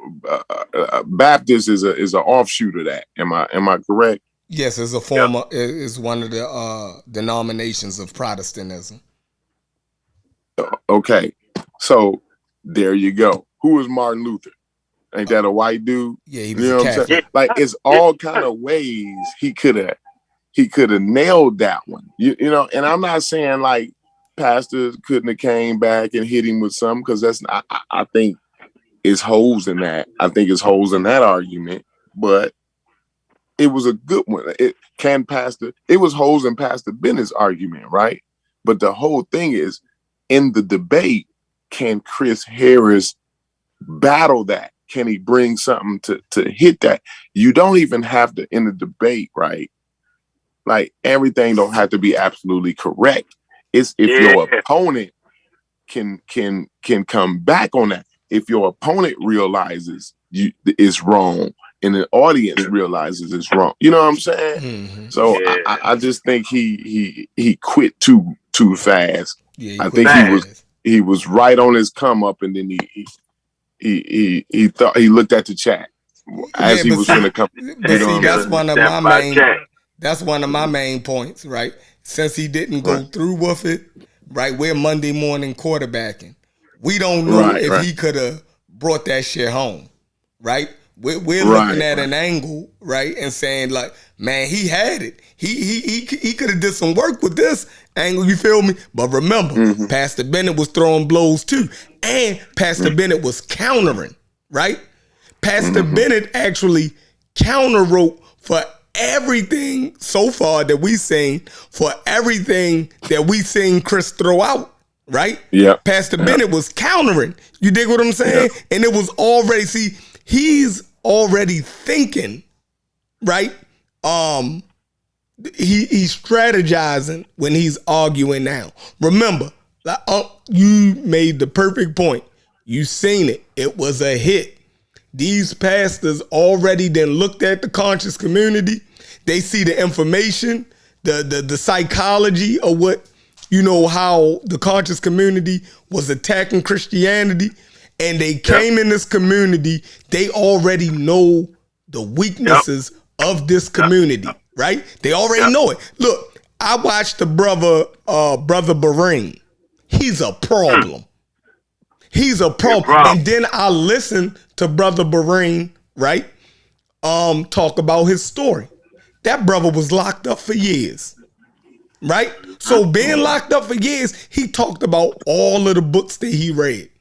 Baptist is an offshoot of that. Am I correct?
Yes, it's a form. Is one of the denominations of Protestantism.
Okay, so there you go. Who is Martin Luther? Ain't that a white dude?
Yeah, he was a Catholic.
Like it's all kind of ways he could have nailed that one. You know, and I'm not saying like pastors couldn't have came back and hit him with something because that's not. I think it's holes in that. I think it's holes in that argument, but it was a good one. It was holes in Pastor Bennett's argument, right? But the whole thing is, in the debate, can Chris Harris battle that? Can he bring something to hit that? You don't even have to, in the debate, right? Like everything don't have to be absolutely correct. It's if your opponent can come back on that. If your opponent realizes it's wrong and the audience realizes it's wrong, you know what I'm saying? Mm-hmm. So I just think he quit too fast. I think he was right on his come up, and then he thought he looked at the chat as he was going to come.
That's one of my main points, right? Since he didn't go through with it, right? We're Monday morning quarterbacking. We don't know if he could have brought that shit home, right? We're looking at an angle, right, and saying like, man, he had it. He could have did some work with this angle. You feel me? But remember, Pastor Bennet was throwing blows too, and Pastor Bennet was countering, right? Pastor Bennet actually counter-wrote for everything so far that we seen, for everything that we seen Chris throw out. Right?
Yeah.
Pastor Bennet was countering. You dig what I'm saying? Yeah. And it was already, he's already thinking, right? He's strategizing when he's arguing now. Remember, you made the perfect point. You seen it. It was a hit. These pastors already then looked at the conscious community. They see the information, the psychology of what, you know, how the conscious community was attacking Christianity, and they came in this community. They already know the weaknesses of this community, right? They already know it. Look, I watched the brother Bahrain. He's a problem. He's a problem. And then I listened to Brother Bahrain, right? Talk about his story. That brother was locked up for years. Right? So being locked up for years, he talked about all of the books that he read.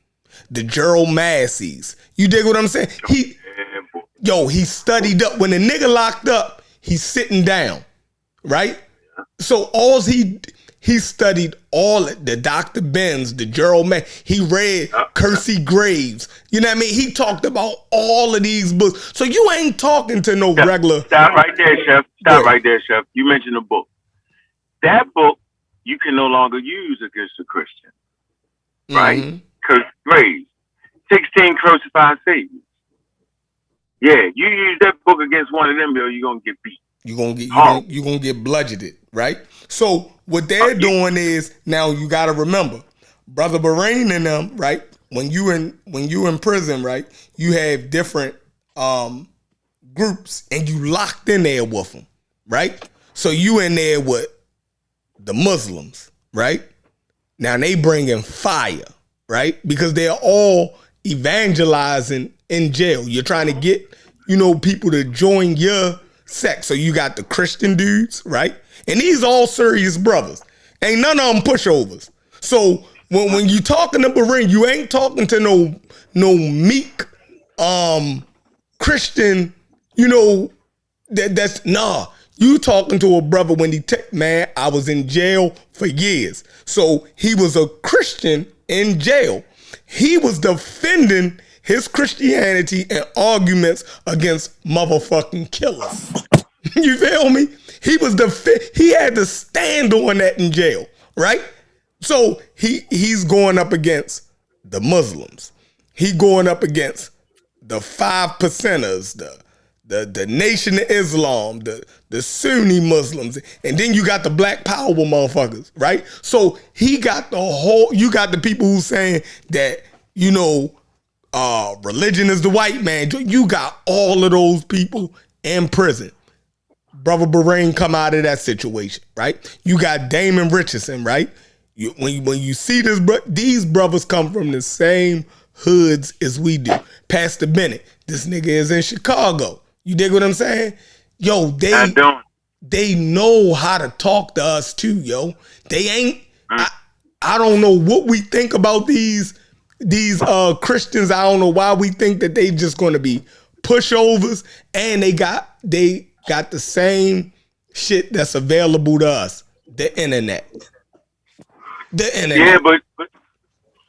The Gerald Massey's. You dig what I'm saying? He studied up. When the nigga locked up, he's sitting down. Right? So he studied all the Dr. Benz, the Gerald Massey. He read Kersey Graves. You know what I mean? He talked about all of these books. So you ain't talking to no regular.
Stop right there, Chef. Right there, Chef. You mentioned a book. That book you can no longer use against a Christian, right? Graves, 16 crucified saviors. Yeah, you use that book against one of them, yo, you're gonna get beat.
You're gonna get bludgeoned, right? So what they're doing is, now you gotta remember, Brother Bahrain and them, right? When you in prison, right? You have different groups, and you locked in there with them, right? So you in there with the Muslims, right? Now they bringing fire, right? Because they're all evangelizing in jail. You're trying to get, people to join your sect. So you got the Christian dudes, right? And these all serious brothers. Ain't none of them pushovers. So when you talking to Bahrain, you ain't talking to no meek Christian, that's nah. You talking to a brother when man, I was in jail for years. So he was a Christian in jail. He was defending his Christianity and arguments against motherfucking killers. You feel me? He had to stand on that in jail, right? So he's going up against the Muslims. He going up against the 5%ers, the Nation of Islam, the Sunni Muslims, and then you got the Black Power motherfuckers, right? So you got the people who saying that, religion is the white man. You got all of those people in prison. Brother Bahrain come out of that situation, right? You got Damon Richardson, right? When you see this, these brothers come from the same hoods as we do. Pastor Bennet, this nigga is in Chicago. You dig what I'm saying? Yo, they know how to talk to us too, yo. They ain't. I don't know what we think about these Christians. I don't know why we think that they just going to be pushovers, and they got the same shit that's available to us. The internet.
Yeah, but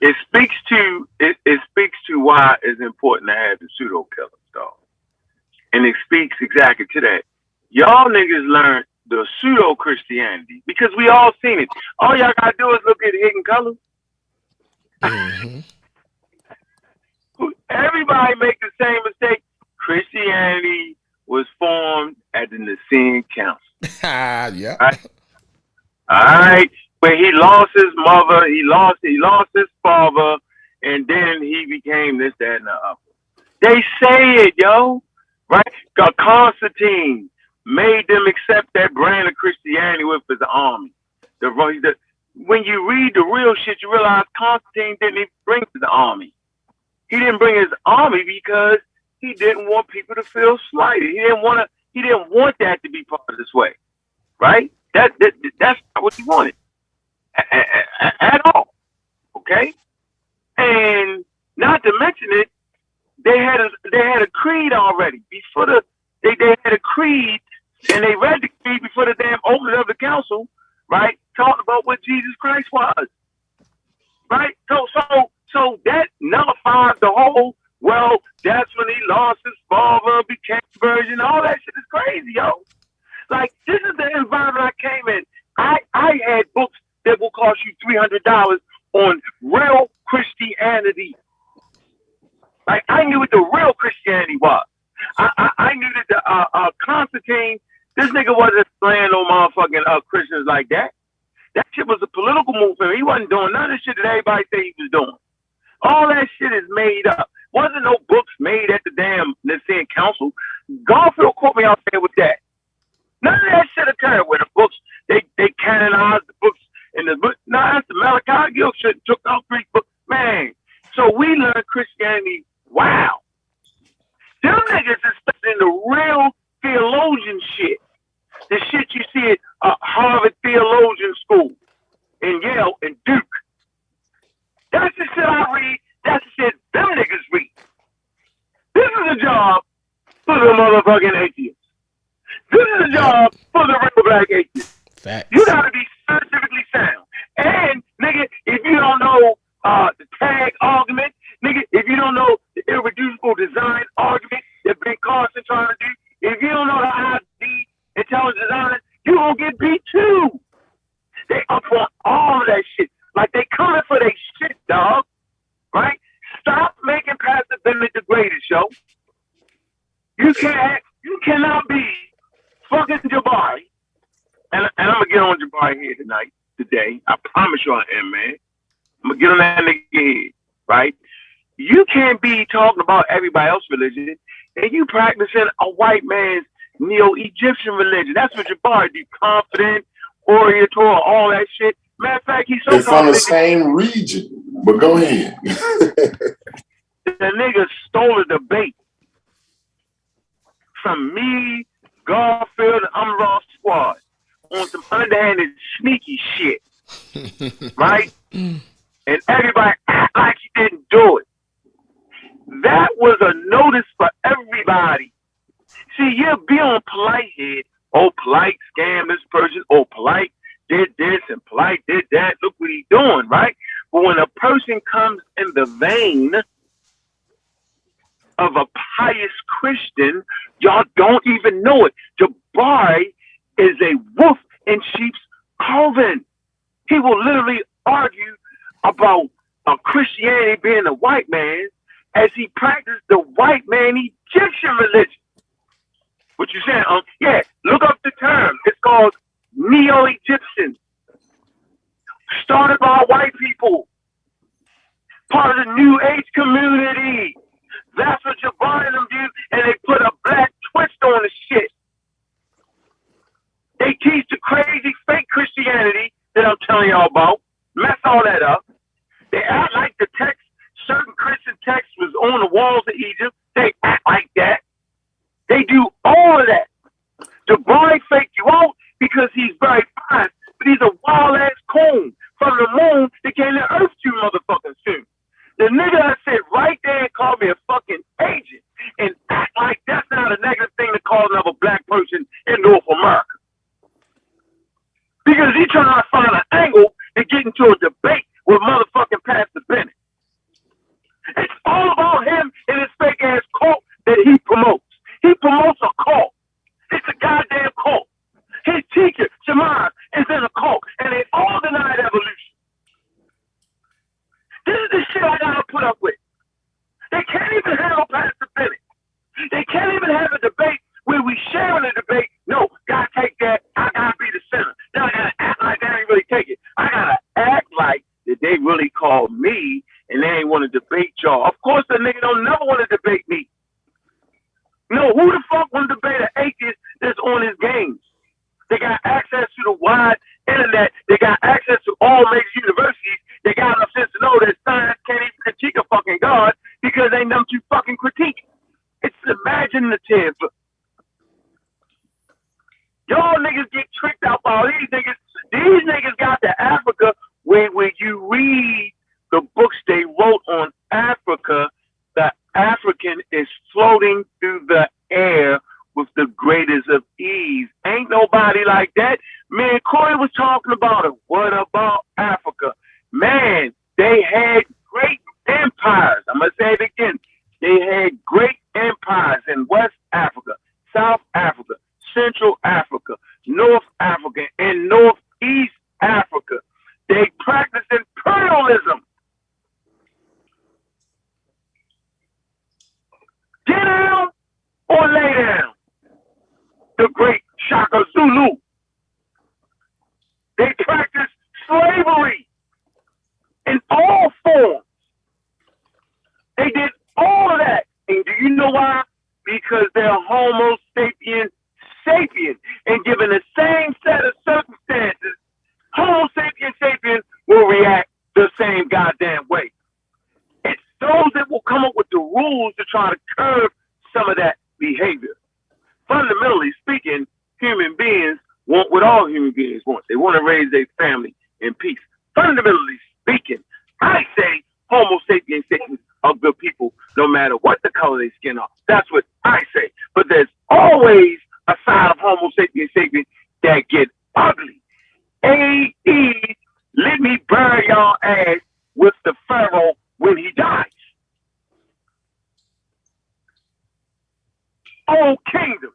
it speaks to why it's important to have the pseudo killers, dog. And it speaks exactly to that. Y'all niggas learned the pseudo Christianity because we all seen it. All y'all gotta do is look at Hidden Colors.
Mm-hmm.
Everybody make the same mistake. Christianity was formed at the Nicene Council.
Yeah.
Right? All right. Where he lost his mother, he lost his father, and then he became this, that, and the other. They say it, yo. Right? Constantine made them accept that brand of Christianity with his army. When you read the real shit, you realize Constantine didn't even bring his army. He didn't bring his army because he didn't want people to feel slighted. He didn't want that to be part of this way. Right? That's not what he wanted. At all. Okay? And not to mention it, they had a creed already. They had a creed, and they read the creed before the damn opening of the council, right? Talking about what Jesus Christ was. Right? So that nullifies the whole, well, that's when he lost his father, became a virgin, all that shit is crazy, yo. Like, this is the environment I came in. I had books that will cost you $300 on real Christianity. Like, I knew what the real Christianity was. I knew that the Constantine, this nigga wasn't playing no motherfucking Christians like that. That shit was a political move for him. He wasn't doing none of the shit that everybody said he was doing. All that shit is made up. Wasn't no books made at the damn Nicene Council. Garfield caught me out there with that. None of that shit occurred where the books, they canonized the books in the book. No, that's the Malachi Gill shit. Took out 3 books. Man. So we learned Christianity. Wow. Them niggas is studying the real theologian shit. The shit you see at Harvard Theologian School, in Yale, and Duke. That's the shit I read. That's the shit them niggas read. This is a job for the motherfucking atheists. This is a job for the real black atheists.
Facts.
You gotta be scientifically sound. And, nigga, if you don't know the tag argument, nigga, if you don't know the irreducible design argument that Ben Carson trying to do, if you don't know the ID, intelligent design, you gonna get beat too. They up on all of that shit. Like, they coming for their shit, dog. cannot be fucking Jabari. And I'm gonna get on Jabari here today. I promise you I am, man. I'm gonna get on that nigga head, right? You can't be talking about everybody else's religion and you practicing a white man's Neo-Egyptian religion. That's what Jabari do. Confident, Oratory, all that shit. Matter of fact, he's so
They're from the
confident.
same region. But go ahead.
The nigga stole a debate from me, Garfield, and I'm Raw Squad on some underhanded, sneaky shit, right? And everybody act like he didn't do it. That was a notice for everybody. See, you'll be on polite head. Oh, polite scam this person. Oh, polite did this and polite did that. Look what he's doing, right? But when a person comes in the vein of a pious Christian, y'all don't even know it. Jabari is a wolf in sheep's clothing. He will literally argue about Christianity being a white man as he practiced the white man Egyptian religion. What you saying? Yeah, look up the term. It's called Neo-Egyptian. Started by white people. Part of the New Age community. That's what Jabari and them do, and they put a black twist on the shit. They teach the crazy fake Christianity that I'm telling y'all about. Mess all that up. They act like the text, certain Christian text was on the walls of Egypt. They act like that. They do all of that. Jabari fake you out because he's very fine, but he's a wild ass coon from the moon that came to Earth you motherfucking soon. The nigga that sit right there and called me a fucking agent and act like that's not a negative thing to call another black person in North America. Because he trying to find an angle to get into a debate with motherfucking Pastor Bennet. It's all about him and his fake ass cult that he promotes. He promotes a cult. It's a goddamn cult. His teacher, Shamar, is in a cult, and they all denied evolution. This is the shit I gotta put up with. They can't even handle Pastor Bennet. They can't even have a debate where we share in a debate. No, gotta take that. I gotta be the center. Now I gotta act like I ain't really take it. I gotta act like that they really called me and they ain't want to debate y'all. Of course, the nigga don't never want to debate me. No, who the fuck want to debate an atheist that's on his games? They got access to the wide internet. They got access to all major universities. They got enough sense to know that science can't even critique a fucking God because they know to fucking critique. It's imaginative. Y'all niggas get tricked out by all these niggas. These niggas got to Africa where you read the books they wrote on Africa, the African is floating through the air with the greatest of ease. Ain't nobody like that. Man, Corey was talking about it. What about Africa? Man, they had great empires. I'm going to say it again. They had great empires in West Africa, South Africa, Central Africa, North Africa, and Northeast Africa. They practiced imperialism. Get down or lay down. The great Shaka Zulu. They practiced slavery in all forms. They did all of that. And do you know why? Because they're Homo sapien sapien. And given the same set of circumstances, Homo sapien sapien will react the same goddamn way. It's those that will come up with the rules to try to curb some of that behavior. Fundamentally speaking, human beings want what all human beings want. They want to raise their family in peace. Fundamentally speaking, I say Homo sapiens sapiens are good people no matter what the color they skin are. That's what I say. But there's always a side of Homo sapiens sapiens that get ugly. A.E. let me bury y'all ass with the pharaoh when he dies. Old kingdom.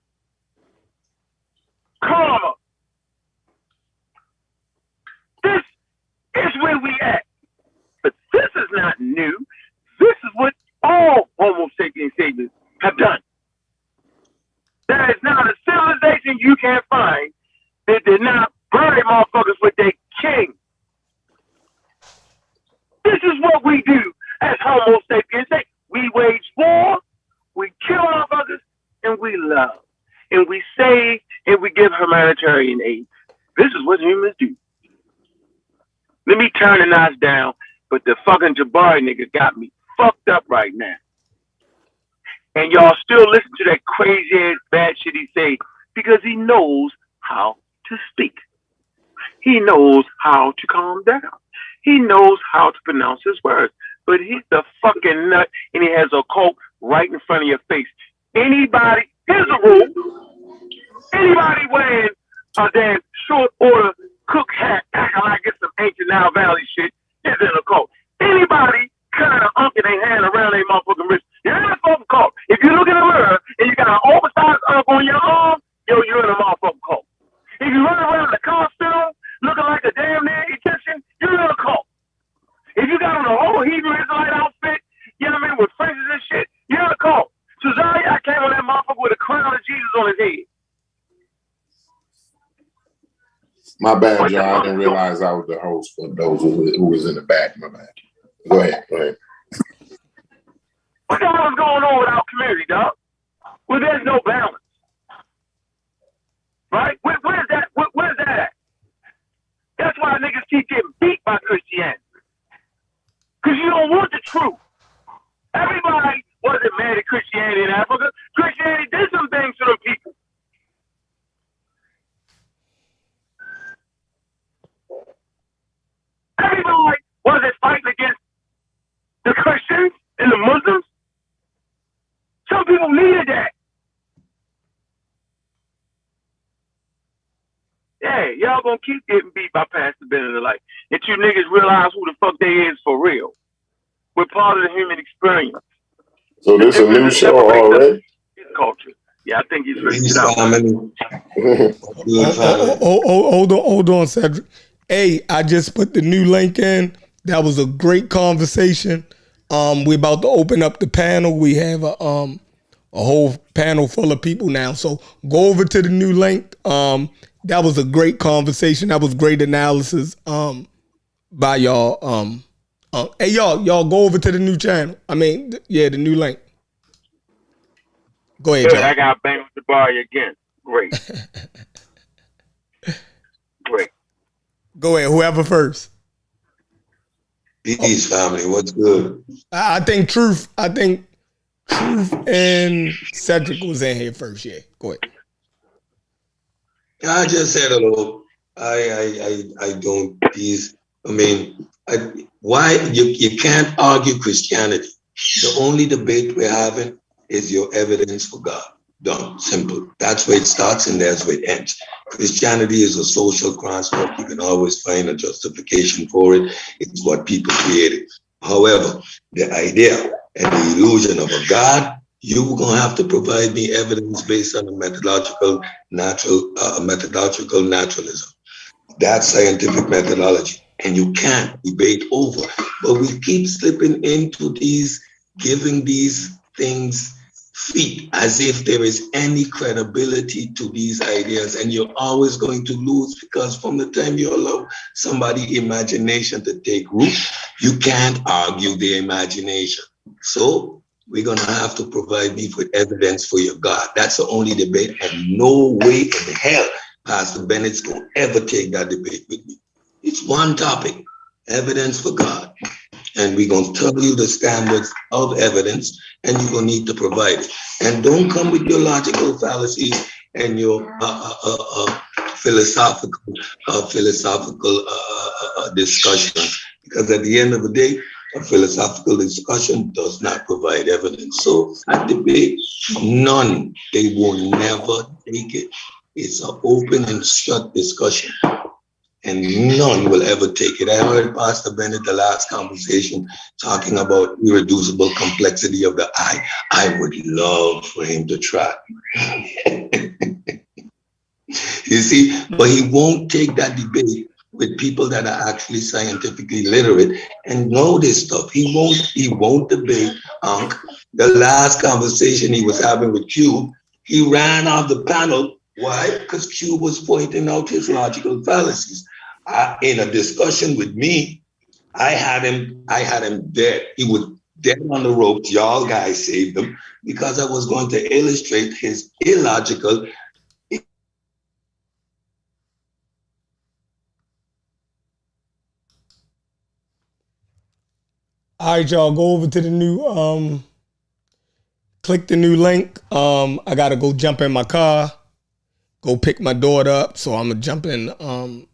Karma. This is where we at. But this is not new. This is what all Homo sapiens sapiens have done. There is not a civilization you can find that did not bury motherfuckers with their king. This is what we do as Homo sapiens. We wage war, we kill motherfuckers, and we love. And we save, and we give humanitarian aid. This is what humans do. Let me turn the notch down, but the fucking Jabari nigga got me fucked up right now. And y'all still listen to that crazy ass bad shit he say because he knows how to speak. He knows how to calm down. He knows how to pronounce his words. But he's the fucking nut and he has a cult right in front of your face. Anybody, here's a rule. Anybody wearing a damn short order cook hat acting like it's some ancient Nile Valley shit is in a cult. Anybody kind of unking their hand around their motherfucking wrist, you're in a fucking cult. If you look in the mirror and you got an oversized unk on your arm, yo, you're in a motherfucking cult. If you run around the costume looking like a damn near Egyptian, you're in a cult. If you got on a whole Hebrew Israelite outfit, you know what I mean, with fringes and shit, you're in a cult. Cesaria came on that motherfucker with a crown of Jesus on his head.
My bad, y'all. I didn't realize I was the host for those who was in the back. My bad. Go ahead.
What the hell is going on with our community, dog? Well, there's no balance. Right? Where's that? Where's that at? That's why niggas keep getting beat by Christianity. Because you don't want the truth. Everybody wasn't mad at Christianity in Africa. Christianity did some things to them people. Everybody wasn't fighting against the Christians and the Muslims. Some people needed that. Yeah, y'all gonna keep getting beat by Pastor Bennet and like until you niggas realize who the fuck they is for real. We're part of the human experience.
So this is a new show already?
His culture. Yeah, I think he's ready to get out.
Hold on, Cedric. Hey, I just put the new link in. That was a great conversation. We're about to open up the panel. We have a whole panel full of people now. So go over to the new link. That was a great conversation. That was great analysis by y'all. Hey, y'all go over to the new channel. I mean, the new link. Go ahead,
Good,
y'all.
I got banged with the bar again. Great. Great.
Go ahead, whoever first.
Peace, family. What's good?
I think Truth and Cedric was in here first. Yeah, go ahead.
I just said hello. I don't. Please. I mean, why you can't argue Christianity? The only debate we're having is your evidence for God. Done. Simple. That's where it starts and that's where it ends. Christianity is a social construct. You can always find a justification for it. It's what people created. However, the idea and the illusion of a God, you're going to have to provide me evidence based on a methodological naturalism. That's scientific methodology. And you can't debate over. But we keep slipping into giving these things feet as if there is any credibility to these ideas, and you're always going to lose because from the time you allow somebody's imagination to take root, you can't argue their imagination. So we're going to have to provide me with evidence for your God. That's the only debate, and no way in hell Pastor Bennett's going to ever take that debate with me. It's one topic, evidence for God. And we're going to tell you the standards of evidence, and you're going to need to provide it. And don't come with your logical fallacies and your philosophical discussion, because at the end of the day, a philosophical discussion does not provide evidence. So at debate, none, they will never take it. It's an open and shut discussion, and none will ever take it. I heard Pastor Bennet, the last conversation, talking about irreducible complexity of the eye. I would love for him to try. You see, but he won't take that debate with people that are actually scientifically literate and know this stuff. He won't debate. The last conversation he was having with Q, He ran off the panel. Why? Because Q was pointing out his logical fallacies. In a discussion with me, I had him dead. He was dead on the ropes. Y'all guys saved him because I was going to illustrate his illogical.
All right, y'all, go over to the new, click the new link. I gotta go jump in my car, go pick my daughter up. So I'm gonna jump in, I'm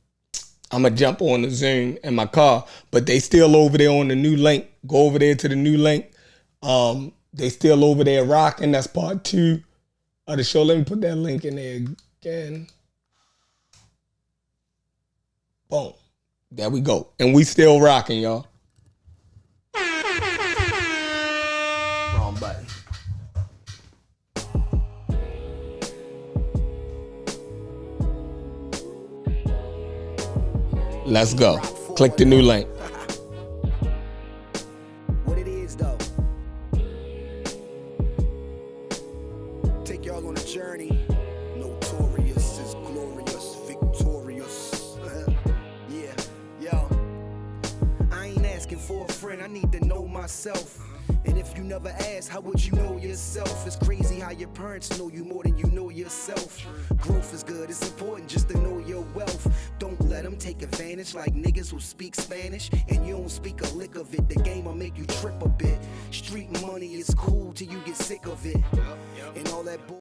gonna jump on the Zoom in my car, but they still over there on the new link. Go over there to the new link. They still over there rocking. That's part 2 of the show. Let me put that link in there again. Boom. There we go. And we still rocking, y'all. Wrong button. Let's go. Click the new link.
What it is though. Take y'all on a journey. Notorious is glorious, victorious. Yeah, yo. I ain't asking for a friend, I need to know myself. And if you never ask, how would you know yourself? It's crazy how your parents know you more than you know yourself. Growth is good, it's important just to know your wealth. Don't let them take advantage like niggas who speak Spanish and you don't speak a lick of it. The game will make you trip a bit. Street money is cool till you get sick of it. And all that bull